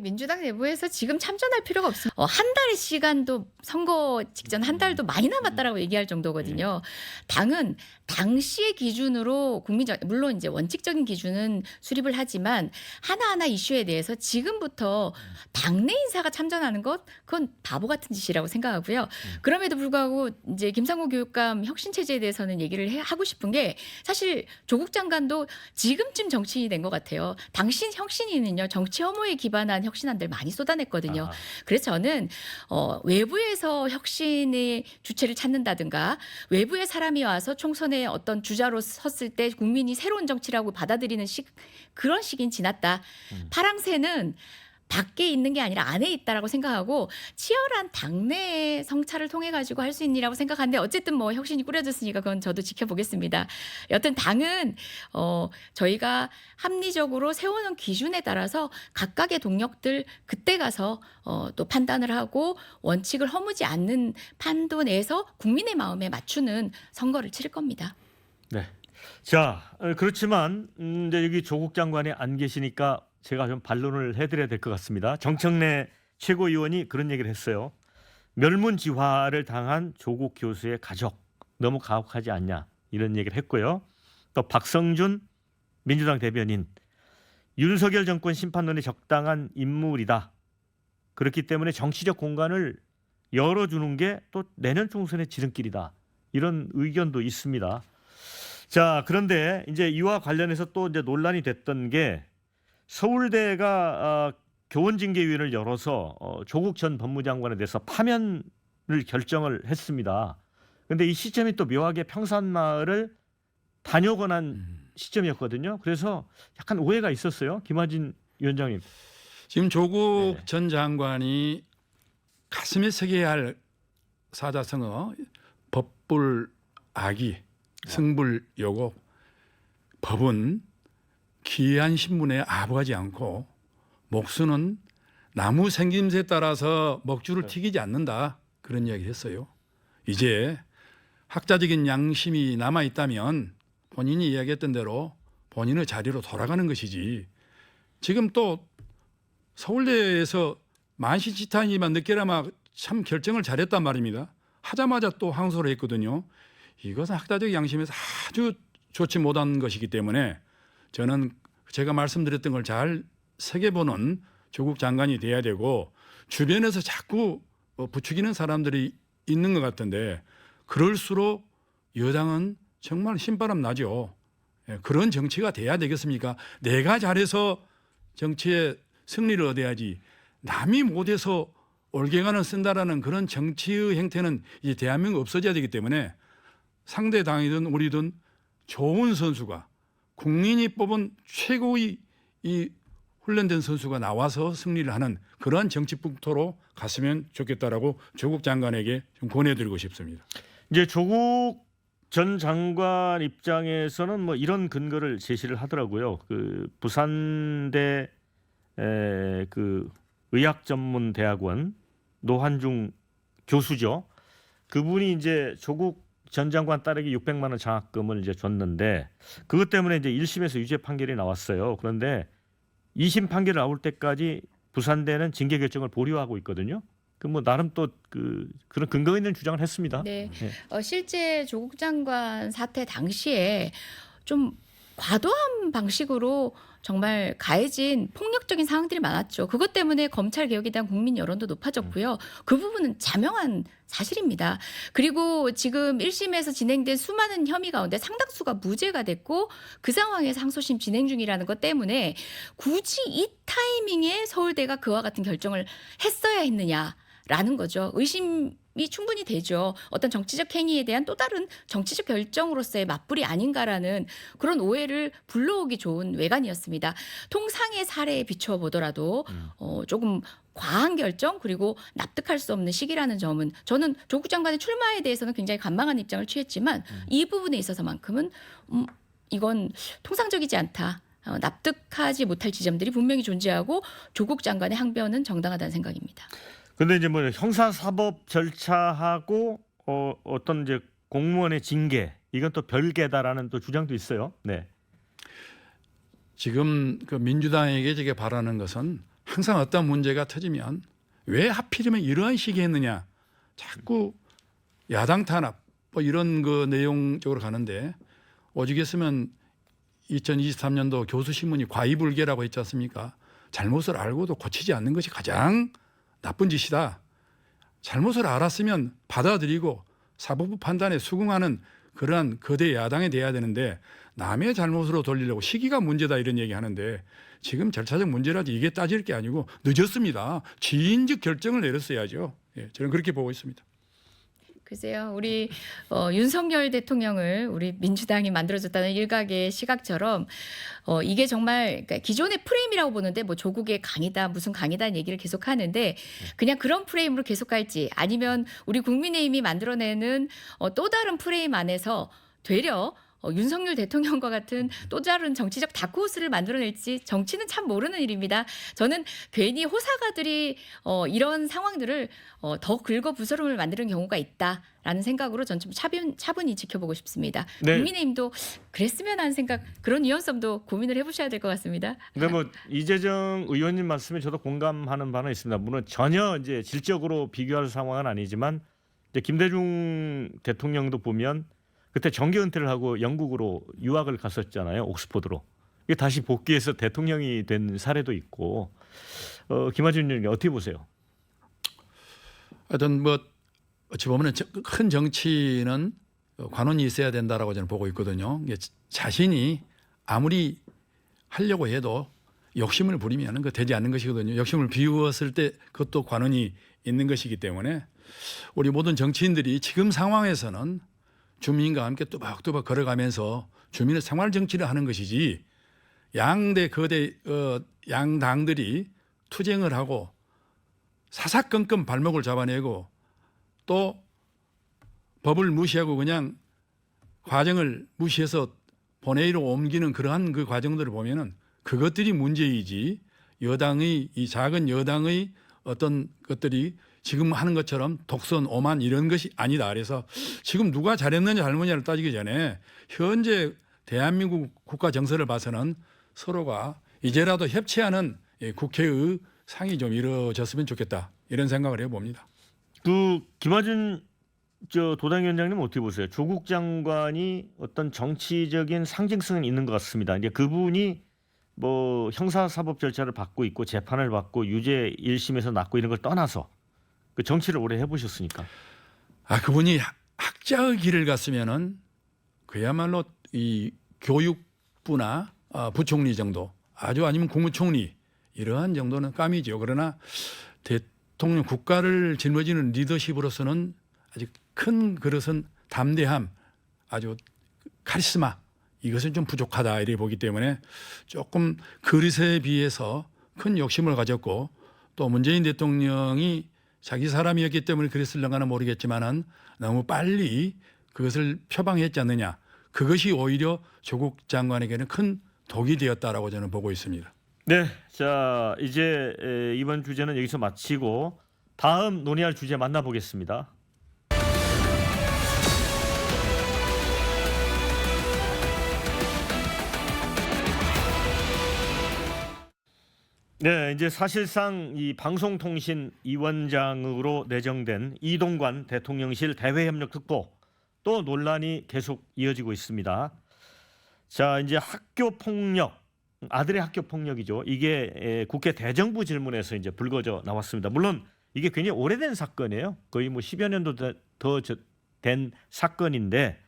민주당 내부에서 지금 참전할 필요가 없습니다. 한 달의 시간도 선거 직전 한 달도 많이 남았다라고 얘기할 정도거든요. 당은 당시의 기준으로 물론 이제 원칙적인 기준은 수립을 하지만 하나하나 이슈에 대해서 지금부터 당내 인사가 참전하는 것 그건 바보 같은 짓이라고 생각하고요. 그럼에도 불구하고 이제 김상곤 교육감 혁신 체제에 대해서는 얘기를 하고 싶은 게 사실 조국 장관도 지금쯤 정치인이 된 것 같아요. 당시 혁신위는요 정치 혐오에 기반한 혁신안들 많이 쏟아냈거든요. 그래서 저는 외부에서 혁신의 주체를 찾는다든가 외부의 사람이 와서 총선에 어떤 주자로 섰을 때 국민이 새로운 정치라고 받아들이는 그런 시기는 지났다. 파랑새는 밖에 있는 게 아니라 안에 있다라고 생각하고 치열한 당내 성찰을 통해 가지고 할 수 있니라고 생각하는데 어쨌든 뭐 혁신이 꾸려졌으니까 그건 저도 지켜보겠습니다. 여튼 당은 저희가 합리적으로 세우는 기준에 따라서 각각의 동력들 그때 가서 또 판단을 하고 원칙을 허무지 않는 판도 내에서 국민의 마음에 맞추는 선거를 치를 겁니다. 네. 자, 그렇지만 이제 여기 조국 장관이 안 계시니까 제가 좀 반론을 해드려야 될 것 같습니다. 정청래 최고위원이 그런 얘기를 했어요. 멸문지화를 당한 조국 교수의 가족 너무 가혹하지 않냐 이런 얘기를 했고요. 또 박성준 민주당 대변인 윤석열 정권 심판론이 적당한 인물이다. 그렇기 때문에 정치적 공간을 열어주는 게 또 내년 총선의 지름길이다. 이런 의견도 있습니다. 자, 그런데 이제 이와 관련해서 또 이제 논란이 됐던 게 서울대가 교원징계위원회를 열어서 조국 전 법무장관에 대해서 파면을 결정을 했습니다. 그런데 이 시점이 또 묘하게 평산마을을 다녀곤한 시점이었거든요. 그래서 약간 오해가 있었어요. 김하진 위원장님. 지금 조국 네. 전 장관이 가슴에 새겨야 할 사자성어 법불 악의 승불 요고 법은 기이한 신문에 아부하지 않고 목수는 나무 생김새에 따라서 먹줄을 튀기지 않는다 그런 이야기를 했어요. 이제 학자적인 양심이 남아 있다면 본인이 이야기했던 대로 본인의 자리로 돌아가는 것이지. 지금 또 서울대에서 만시지탄이만 늦게나마 참 결정을 잘했단 말입니다. 하자마자 또 항소를 했거든요. 이것은 학자적 양심에서 아주 좋지 못한 것이기 때문에 저는 제가 말씀드렸던 걸 잘 새겨보는 조국 장관이 돼야 되고 주변에서 자꾸 부추기는 사람들이 있는 것 같은데 그럴수록 여당은 정말 신바람 나죠. 그런 정치가 돼야 되겠습니까? 내가 잘해서 정치에 승리를 얻어야지 남이 못해서 올갱이를 쓴다라는 그런 정치의 행태는 이제 대한민국 없어져야 되기 때문에 상대 당이든 우리든 좋은 선수가 국민이 뽑은 최고의 이 훈련된 선수가 나와서 승리를 하는 그러한 정치 풍토로 갔으면 좋겠다라고 조국 장관에게 좀 권해드리고 싶습니다. 이제 조국 전 장관 입장에서는 뭐 이런 근거를 제시를 하더라고요. 그 부산대 그 의학전문대학원 노환중 교수죠. 그분이 이제 조국 전 장관 딸에게 600만 원 장학금을 이제 줬는데 그것 때문에 이제 1심에서 유죄 판결이 나왔어요. 그런데 2심 판결이 나올 때까지 부산대는 징계 결정을 보류하고 있거든요. 그 뭐 나름 또 그런 근거 있는 주장을 했습니다. 네. 실제 조국 장관 사태 당시에 좀 과도한 방식으로 정말 가해진 폭력적인 상황들이 많았죠. 그것 때문에 검찰 개혁에 대한 국민 여론도 높아졌고요. 그 부분은 자명한 사실입니다. 그리고 지금 1심에서 진행된 수많은 혐의 가운데 상당수가 무죄가 됐고 그 상황에서 항소심 진행 중이라는 것 때문에 굳이 이 타이밍에 서울대가 그와 같은 결정을 했어야 했느냐라는 거죠. 의심 이 충분히 되죠. 어떤 정치적 행위에 대한 또 다른 정치적 결정으로서의 맞불이 아닌가라는 그런 오해를 불러오기 좋은 외관이었습니다. 통상의 사례에 비추어 보더라도 조금 과한 결정 그리고 납득할 수 없는 시기라는 점은 저는 조국 장관의 출마에 대해서는 굉장히 관망하는 입장을 취했지만 이 부분에 있어서만큼은 이건 통상적이지 않다. 납득하지 못할 지점들이 분명히 존재하고 조국 장관의 항변은 정당하다는 생각입니다. 근데 이제 뭐 형사사법 절차하고 어떤 이제 공무원의 징계 이건 또 별개다라는 또 주장도 있어요. 네. 지금 그 민주당에게 제가 바라는 것은 항상 어떤 문제가 터지면 왜 하필이면 이러한 시기에 했느냐 자꾸 야당 탄압 뭐 이런 그 내용적으로 가는데 오죽했으면 2023년도 교수신문이 과이불개라고 했지 않습니까? 잘못을 알고도 고치지 않는 것이 가장 나쁜 짓이다. 잘못을 알았으면 받아들이고 사법부 판단에 수긍하는 그러한 거대 야당이 돼야 되는데 남의 잘못으로 돌리려고 시기가 문제다 이런 얘기 하는데 지금 절차적 문제라도 이게 따질 게 아니고 늦었습니다. 지인적 결정을 내렸어야죠. 예, 저는 그렇게 보고 있습니다. 글쎄요, 우리 윤석열 대통령을 우리 민주당이 만들어줬다는 일각의 시각처럼 이게 정말 그러니까 기존의 프레임이라고 보는데 뭐 조국의 강이다 무슨 강이다는 얘기를 계속 하는데 그냥 그런 프레임으로 계속 갈지 아니면 우리 국민의힘이 만들어내는 또 다른 프레임 안에서 되려 윤석열 대통령과 같은 또 다른 정치적 다크호스를 만들어낼지 정치는 참 모르는 일입니다. 저는 괜히 호사가들이 이런 상황들을 더 긁어부스럼을 만드는 경우가 있다라는 생각으로 전 좀 차분히 지켜보고 싶습니다. 네. 국민의힘도 그랬으면 하는 생각 그런 위헌성도 고민을 해보셔야 될 것 같습니다. 근데 뭐 이재정 의원님 말씀에 저도 공감하는 바는 있습니다. 물론 전혀 이제 질적으로 비교할 상황은 아니지만 이제 김대중 대통령도 보면 그때 정계 은퇴를 하고 영국으로 유학을 갔었잖아요. 옥스퍼드로. 이게 다시 복귀해서 대통령이 된 사례도 있고. 김하준 의원님 어떻게 보세요? 하여튼 뭐 어찌 보면 큰 정치는 관원이 있어야 된다라고 저는 보고 있거든요. 이게 자신이 아무리 하려고 해도 욕심을 부리면 그 되지 않는 것이거든요. 욕심을 비웠을 때 그것도 관원이 있는 것이기 때문에 우리 모든 정치인들이 지금 상황에서는 주민과 함께 또박또박 걸어가면서 주민의 생활 정치를 하는 것이지 양대 거대 양당들이 투쟁을 하고 사사건건 발목을 잡아내고 또 법을 무시하고 그냥 과정을 무시해서 본회의로 옮기는 그러한 그 과정들을 보면은 그것들이 문제이지 여당의 이 작은 여당의 어떤 것들이 지금 하는 것처럼 독선, 오만 이런 것이 아니다. 그래서 지금 누가 잘했느냐 잘못냐를 따지기 전에 현재 대한민국 국가 정서를 봐서는 서로가 이제라도 협치하는 국회의 상이 좀 이루어졌으면 좋겠다. 이런 생각을 해봅니다. 그 김하준 도당위원장님 어떻게 보세요? 조국 장관이 어떤 정치적인 상징성은 있는 것 같습니다. 이제 그분이 뭐 형사사법 절차를 받고 있고 재판을 받고 유죄 1심에서 났고 이런 걸 떠나서 그 정치를 오래 해보셨으니까. 그분이 학자의 길을 갔으면은 그야말로 이 교육부나 부총리 정도 아주 아니면 국무총리 이러한 정도는 깜이죠. 그러나 대통령 국가를 짊어지는 리더십으로서는 아주 큰 그릇은 담대함, 아주 카리스마 이것은 좀 부족하다 이렇게 보기 때문에 조금 그릇에 비해서 큰 욕심을 가졌고 또 문재인 대통령이 자기 사람이었기 때문에 그랬을런가는 모르겠지만은 너무 빨리 그것을 표방했지 않느냐. 그것이 오히려 조국 장관에게는 큰 독이 되었다라고 저는 보고 있습니다. 네, 자 이제 이번 주제는 여기서 마치고 다음 논의할 주제 만나보겠습니다. 네, 이제 사실상 이 방송통신위원장으로 내정된 이동관 대통령실 대외협력특보 또 논란이 계속 이어지고 있습니다. 자, 이제 학교 폭력, 아들의 학교 폭력이죠. 이게 국회 대정부 질문에서 이제 불거져 나왔습니다. 물론 이게 굉장히 오래된 사건이에요. 거의 뭐 10여 년도 더 된 사건인데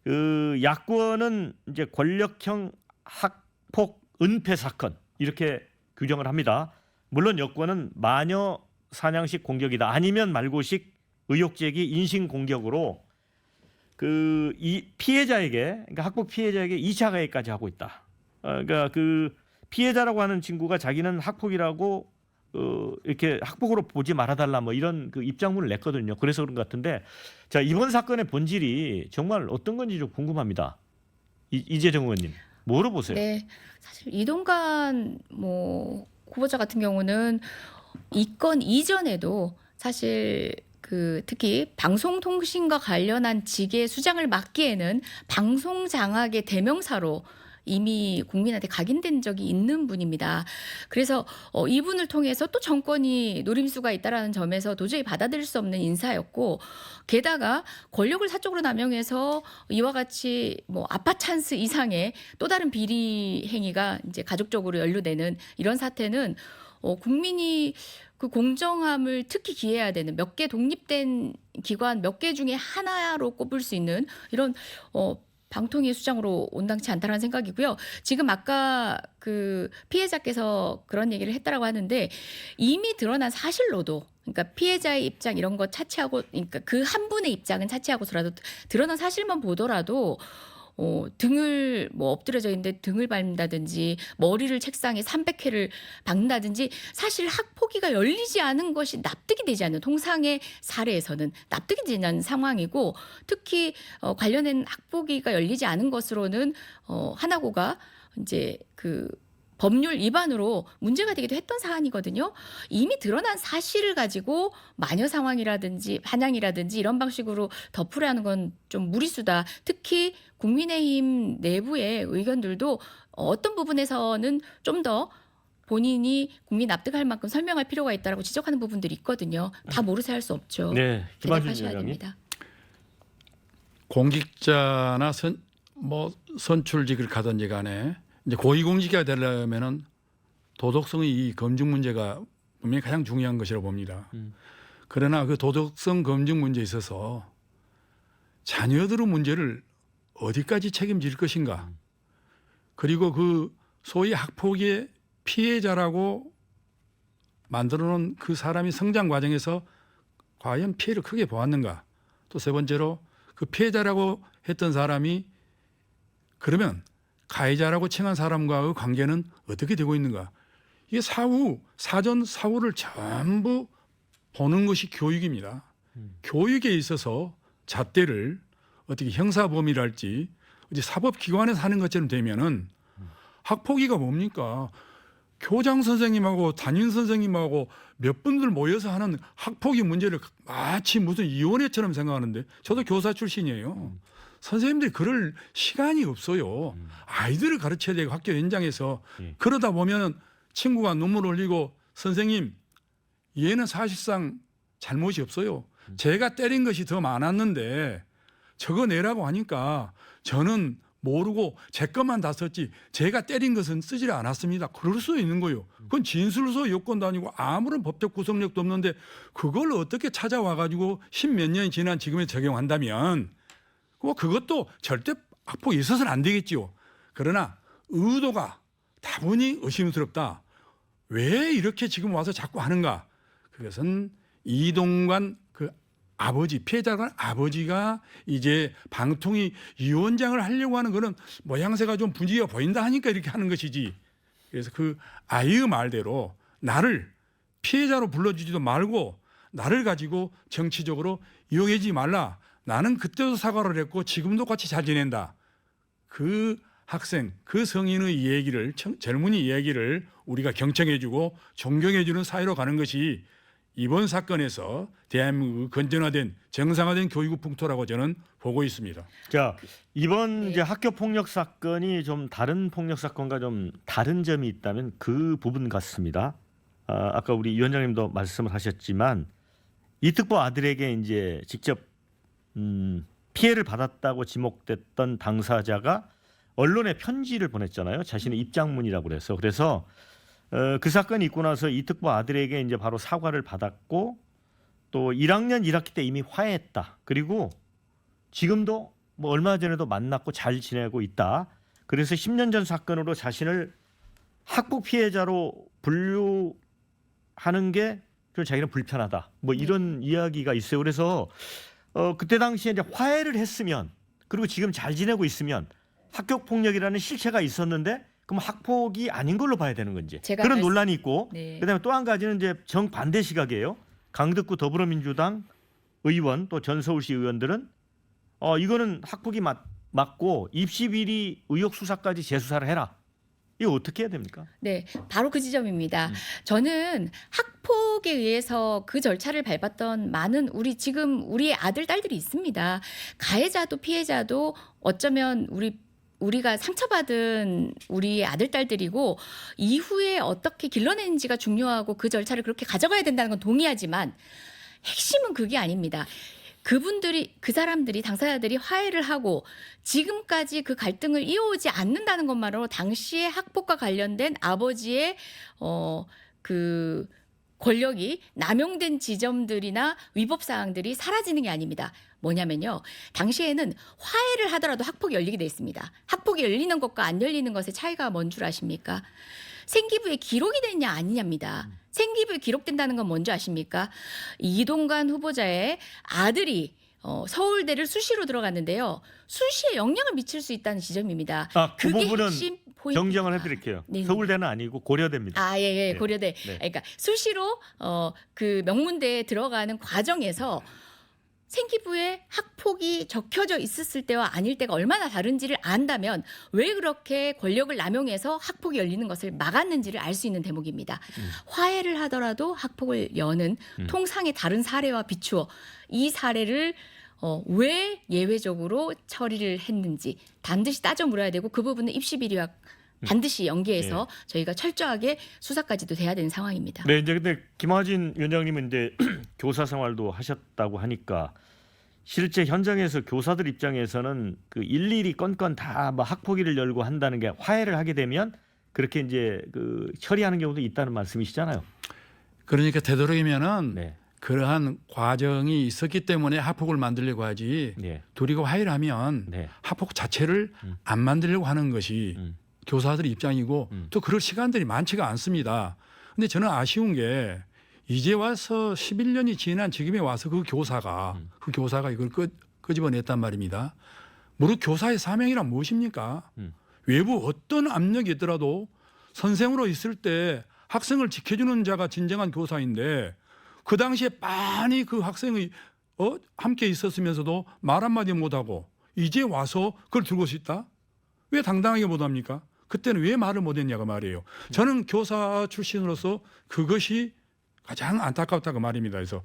그 야권은 이제 권력형 학폭 은폐 사건 이렇게 규정을 합니다. 물론 여권은 마녀 사냥식 공격이다 아니면 말고식 의혹 제기, 인신 공격으로 이 피해자에게, 그러니까 학폭 피해자에게 2차 가해까지 하고 있다. 그러니까 그 피해자라고 하는 친구가 자기는 학폭이라고 이렇게 학폭으로 보지 말아달라 뭐 이런 그 입장문을 냈거든요. 그래서 그런 것 같은데, 자, 이번 사건의 본질이 정말 어떤 건지 좀 궁금합니다. 이재정 의원님, 뭐로 보세요? 네, 사실 이동관 뭐 후보자 같은 경우는 이 건 이전에도 사실 특히 방송통신과 관련한 직의 수장을 맡기에는 방송장악의 대명사로 이미 국민한테 각인된 적이 있는 분입니다. 그래서 이분을 통해서 또 정권이 노림수가 있다라는 점에서 도저히 받아들일 수 없는 인사였고, 게다가 권력을 사적으로 남용해서 이와 같이 뭐 아빠 찬스 이상의 또 다른 비리 행위가 이제 가족적으로 연루되는 이런 사태는 국민이 그 공정함을 특히 기해야 되는 몇 개 독립된 기관 몇 개 중에 하나로 꼽을 수 있는 이런 방통위 수장으로 온당치 않다라는 생각이고요. 지금 아까 그 피해자께서 그런 얘기를 했다라고 하는데, 이미 드러난 사실로도, 그러니까 피해자의 입장 이런 거 차치하고, 그러니까 그 한 분의 입장은 차치하고서라도 드러난 사실만 보더라도 등을 뭐 엎드려져 있는데 등을 밟는다든지 머리를 책상에 300회를 박는다든지, 사실 학폭위가 열리지 않은 것이 납득이 되지 않는, 통상의 사례에서는 납득이 되지 않는 상황이고, 특히 관련된 학폭위가 열리지 않은 것으로는 하나고가 이제 그 법률 위반으로 문제가 되기도 했던 사안이거든요. 이미 드러난 사실을 가지고 마녀 상황이라든지 반향이라든지 이런 방식으로 덮으려는 건 좀 무리수다. 특히 국민의힘 내부의 의견들도 어떤 부분에서는 좀 더 본인이 국민 납득할 만큼 설명할 필요가 있다라고 지적하는 부분들이 있거든요. 다 모르쇠 할 수 없죠. 네, 김한준 대답하셔야 위원장님. 됩니다. 공직자나 선출직을 가든지 간에 이제 고위공직자가 되려면은 도덕성의 이 검증 문제가 분명히 가장 중요한 것이라고 봅니다. 그러나 그 도덕성 검증 문제에 있어서 자녀들의 문제를 어디까지 책임질 것인가, 그리고 그 소위 학폭의 피해자라고 만들어 놓은 그 사람이 성장 과정에서 과연 피해를 크게 보았는가, 또 세 번째로 그 피해자라고 했던 사람이 그러면 가해자라고 칭한 사람과의 관계는 어떻게 되고 있는가, 이게 사전 사후를 전부 보는 것이 교육입니다. 교육에 있어서 잣대를 어떻게 형사범위랄지 어디 사법기관에서 하는 것처럼 되면은, 학폭위가 뭡니까? 교장 선생님하고 담임 선생님하고 몇 분들 모여서 하는 학폭위 문제를 마치 무슨 위원회처럼 생각하는데, 저도 교사 출신이에요. 선생님들이 그럴 시간이 없어요. 아이들을 가르쳐야 되고 학교 현장에서. 그러다 보면 친구가 눈물 흘리고, 선생님 얘는 사실상 잘못이 없어요. 제가 때린 것이 더 많았는데 저거 내라고 하니까 저는 모르고 제 것만 다 썼지 제가 때린 것은 쓰지 않았습니다. 그럴 수 있는 거예요. 그건 진술서 요건도 아니고 아무런 법적 구속력도 없는데 그걸 어떻게 찾아와 가지고 십몇 년이 지난 지금에 적용한다면 그것도 절대 학폭이 있어서는 안 되겠지요. 그러나 의도가 다분히 의심스럽다. 왜 이렇게 지금 와서 자꾸 하는가? 그것은 이동관 그 아버지, 피해자가 아버지가 이제 방통위 위원장을 하려고 하는 그런 모양새가 좀 분위기가 보인다 하니까 이렇게 하는 것이지. 그래서 그 아이의 말대로 나를 피해자로 불러주지도 말고 나를 가지고 정치적으로 이용하지 말라. 나는 그때도 사과를 했고 지금도 같이 잘 지낸다. 그 학생, 그 성인의 이야기를, 젊은이 이야기를 우리가 경청해주고 존경해주는 사회로 가는 것이 이번 사건에서 대한민국 건전화된 정상화된 교육의 풍토라고 저는 보고 있습니다. 자, 이번 이제 학교 폭력 사건이 좀 다른 폭력 사건과 좀 다른 점이 있다면 그 부분 같습니다. 아까 우리 위원장님도 말씀을 하셨지만 이특보 아들에게 이제 직접 피해를 받았다고 지목됐던 당사자가 언론에 편지를 보냈잖아요. 자신의 입장문이라고 그래서 그 사건이 있고 나서 이특보 아들에게 이제 바로 사과를 받았고 또 1학년 1학기 때 이미 화해했다. 그리고 지금도 뭐 얼마 전에도 만났고 잘 지내고 있다. 그래서 10년 전 사건으로 자신을 학폭 피해자로 분류하는 게 좀 자기는 불편하다. 뭐 이런 이야기가 있어요. 그래서 그때 당시에 이제 화해를 했으면 그리고 지금 잘 지내고 있으면 학교 폭력이라는 실체가 있었는데 그럼 학폭이 아닌 걸로 봐야 되는 건지 그런 논란이 있고 네. 그다음에 또 한 가지는 이제 정반대 시각이에요. 강덕구 더불어민주당 의원 또 전서울시 의원들은 이거는 학폭이 맞고 입시 비리 의혹 수사까지 재수사를 해라. 이거 어떻게 해야 됩니까? 네, 바로 그 지점입니다. 저는 학폭에 의해서 그 절차를 밟았던 많은 우리의 아들 딸들이 있습니다. 가해자도 피해자도 어쩌면 우리가 상처받은 우리 아들 딸들이고 이후에 어떻게 길러내는지가 중요하고 그 절차를 그렇게 가져가야 된다는 건 동의하지만 핵심은 그게 아닙니다. 그 사람들이 당사자들이 화해를 하고 지금까지 그 갈등을 이어오지 않는다는 것만으로 당시의 학폭과 관련된 아버지의 그 권력이 남용된 지점들이나 위법 사항들이 사라지는 게 아닙니다. 뭐냐면요. 당시에는 화해를 하더라도 학폭이 열리게 돼 있습니다. 학폭이 열리는 것과 안 열리는 것의 차이가 뭔 줄 아십니까? 생기부에 기록이 됐냐 아니냐입니다. 생기부에 기록된다는 건 뭔지 아십니까? 이동관 후보자의 아들이 서울대를 수시로 들어갔는데요. 수시에 영향을 미칠 수 있다는 지점입니다. 그 그게 부분은 핵심 포인트입니다. 정정을 해드릴게요. 네. 서울대는 아니고 고려대입니다. 예, 네. 고려대. 네. 그러니까 수시로 그 명문대에 들어가는 과정에서 생기부에 학폭이 적혀져 있었을 때와 아닐 때가 얼마나 다른지를 안다면 왜 그렇게 권력을 남용해서 학폭이 열리는 것을 막았는지를 알 수 있는 대목입니다. 화해를 하더라도 학폭을 여는 통상의 다른 사례와 비추어 이 사례를 왜 예외적으로 처리를 했는지 반드시 따져 물어야 되고 그 부분은 입시 비리와 반드시 연계해서 저희가 철저하게 수사까지도 돼야 되는 상황입니다. 네, 이제 근데 김화진 위원장님은 이제 교사 생활도 하셨다고 하니까 실제 현장에서 교사들 입장에서는 그 일일이 건건 다 뭐 학폭위를 열고 한다는 게 화해를 하게 되면 그렇게 이제 그 처리하는 경우도 있다는 말씀이시잖아요. 그러니까 되도록이면은 네. 그러한 과정이 있었기 때문에 학폭을 만들려고 하지 네. 둘이가 화해를 하면 네. 학폭 자체를 안 만들려고 하는 것이 교사들 입장이고 또 그럴 시간들이 많지가 않습니다. 근데 저는 아쉬운 게 이제 와서 11년이 지난 지금에 와서 그 교사가 이걸 끄집어냈단 말입니다. 무릇 교사의 사명이란 무엇입니까? 외부 어떤 압력이 있더라도 선생으로 있을 때 학생을 지켜주는 자가 진정한 교사인데 그 당시에 빤히 그 학생이 함께 있었으면서도 말 한마디 못하고 이제 와서 그걸 들고 싶다? 왜 당당하게 못합니까? 그때는 왜 말을 못했냐고 말이에요. 저는 교사 출신으로서 그것이 가장 안타깝다고 말입니다. 그래서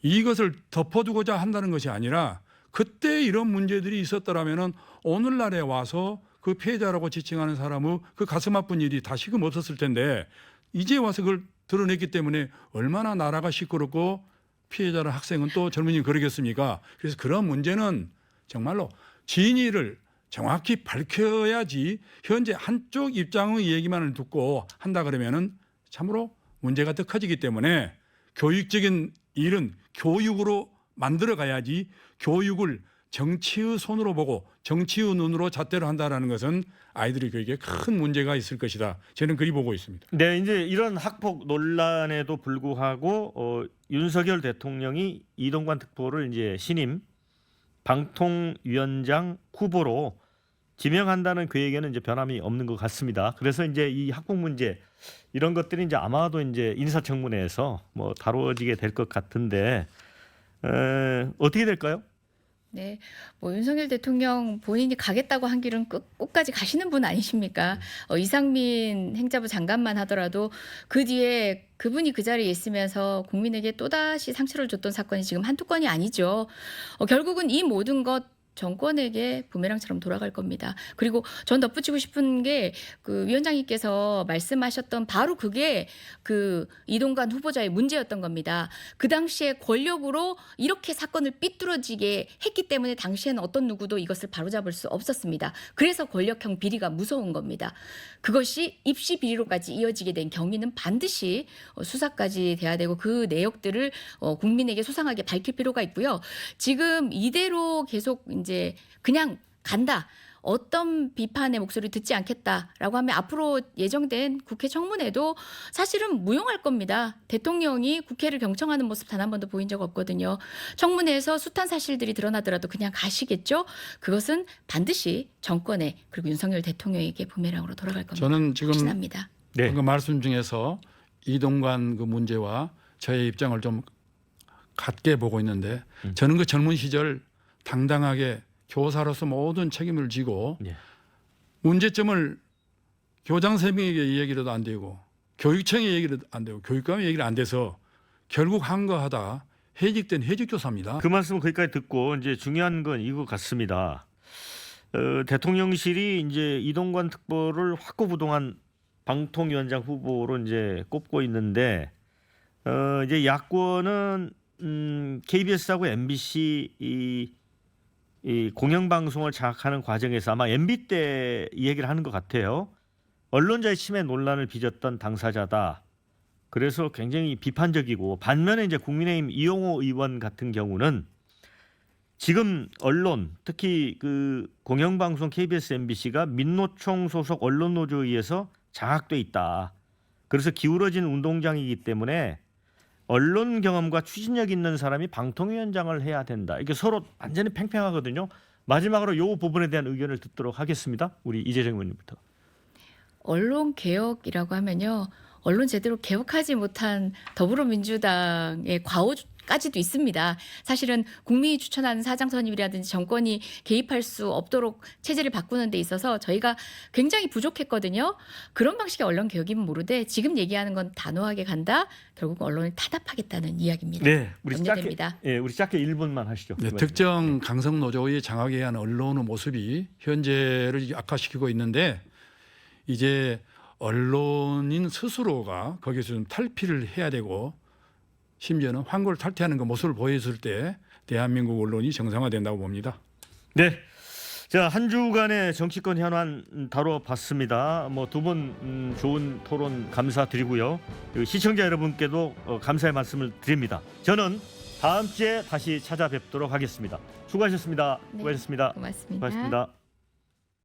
이것을 덮어두고자 한다는 것이 아니라 그때 이런 문제들이 있었더라면은 오늘날에 와서 그 피해자라고 지칭하는 사람의 그 가슴 아픈 일이 다시금 없었을 텐데 이제 와서 그걸 드러냈기 때문에 얼마나 나라가 시끄럽고 피해자는 학생은 또 젊은이 그러겠습니까? 그래서 그런 문제는 정말로 진위를 정확히 밝혀야지 현재 한쪽 입장의 얘기만을 듣고 한다 그러면은 참으로 문제가 더 커지기 때문에 교육적인 일은 교육으로 만들어 가야지 교육을 정치의 손으로 보고 정치의 눈으로 잣대로 한다라는 것은 아이들이 그에게 큰 문제가 있을 것이다. 저는 그리 보고 있습니다. 네, 이제 이런 학폭 논란에도 불구하고 윤석열 대통령이 이동관 특보를 이제 신임 방통위원장 후보로 지명한다는 계획에는 이제 변함이 없는 것 같습니다. 그래서 이제 이 학폭 문제 이런 것들이 이제 아마도 이제 인사청문회에서 뭐 다루어지게 될 것 같은데 어떻게 될까요? 네, 뭐 윤석열 대통령 본인이 가겠다고 한 길은 끝까지 가시는 분 아니십니까? 이상민 행자부 장관만 하더라도 그 뒤에 그분이 그 자리에 있으면서 국민에게 또다시 상처를 줬던 사건이 지금 한두 건이 아니죠. 결국은 이 모든 것 정권에게 부메랑처럼 돌아갈 겁니다. 그리고 전 덧붙이고 싶은 게 그 위원장님께서 말씀하셨던 바로 그게 그 이동관 후보자의 문제였던 겁니다. 그 당시에 권력으로 이렇게 사건을 삐뚤어지게 했기 때문에 당시에는 어떤 누구도 이것을 바로잡을 수 없었습니다. 그래서 권력형 비리가 무서운 겁니다. 그것이 입시 비리로까지 이어지게 된 경위는 반드시 수사까지 돼야 되고 그 내역들을 국민에게 소상하게 밝힐 필요가 있고요. 지금 이대로 계속 이제 그냥 간다. 어떤 비판의 목소리 듣지 않겠다라고 하면 앞으로 예정된 국회 청문회도 사실은 무용할 겁니다. 대통령이 국회를 경청하는 모습 단 한 번도 보인 적 없거든요. 청문회에서 숱한 사실들이 드러나더라도 그냥 가시겠죠. 그것은 반드시 정권에 그리고 윤석열 대통령에게 부메랑으로 돌아갈 겁니다. 저는 지금 확신합니다. 네. 방금 말씀 중에서 이동관 그 문제와 저의 입장을 좀 같게 보고 있는데 저는 그 젊은 시절 당당하게 교사로서 모든 책임을 지고 예. 문제점을 교장 선생님에게 이야기라도 안 되고 교육청에 얘기를 안 되고 교육감에 얘기를 안 돼서 결국 한거하다 해직된 해직교사입니다. 그 말씀을 거기까지 듣고 이제 중요한 건 이거 같습니다. 대통령실이 이제 이동관 특보를 확고부동한 방통위원장 후보로 이제 꼽고 있는데 이제 야권은 KBS하고 MBC 이 공영방송을 장악하는 과정에서 아마 MB 때 이 얘기를 하는 것 같아요. 언론자의 침해 논란을 빚었던 당사자다. 그래서 굉장히 비판적이고 반면에 이제 국민의힘 이용호 의원 같은 경우는 지금 언론 특히 그 공영방송 KBS, MBC가 민노총 소속 언론노조에 의해서 장악돼 있다. 그래서 기울어진 운동장이기 때문에 언론 경험과 추진력 있는 사람이 방통위원장을 해야 된다. 이게 서로 완전히 팽팽하거든요. 마지막으로 이 부분에 대한 의견을 듣도록 하겠습니다. 우리 이재정 의원님부터. 언론 개혁이라고 하면요. 언론 제대로 개혁하지 못한 더불어민주당의 과오까지도 있습니다. 사실은 국민이 추천하는 사장 선임이라든지 정권이 개입할 수 없도록 체제를 바꾸는 데 있어서 저희가 굉장히 부족했거든요. 그런 방식의 언론 개혁이면 모르되 지금 얘기하는 건 단호하게 간다. 결국 언론을 타답하겠다는 이야기입니다. 네, 우리 염려됩니다. 짧게, 우리 짧게 1분만 하시죠. 네, 특정 강성 노조의 장악에 의한 언론의 모습이 현재를 악화시키고 있는데 이제 언론인 스스로가 거기서 좀 탈피를 해야 되고 심지어는 황골 탈퇴하는 그 모습을 보여줄 때 대한민국 언론이 정상화된다고 봅니다. 네. 자, 한 주간의 정치권 현안 다뤄봤습니다. 뭐 두 분 좋은 토론 감사드리고요. 그리고 시청자 여러분께도 감사의 말씀을 드립니다. 저는 다음 주에 다시 찾아뵙도록 하겠습니다. 수고하셨습니다. 네, 수고하셨습니다. 고맙습니다. 수고하셨습니다.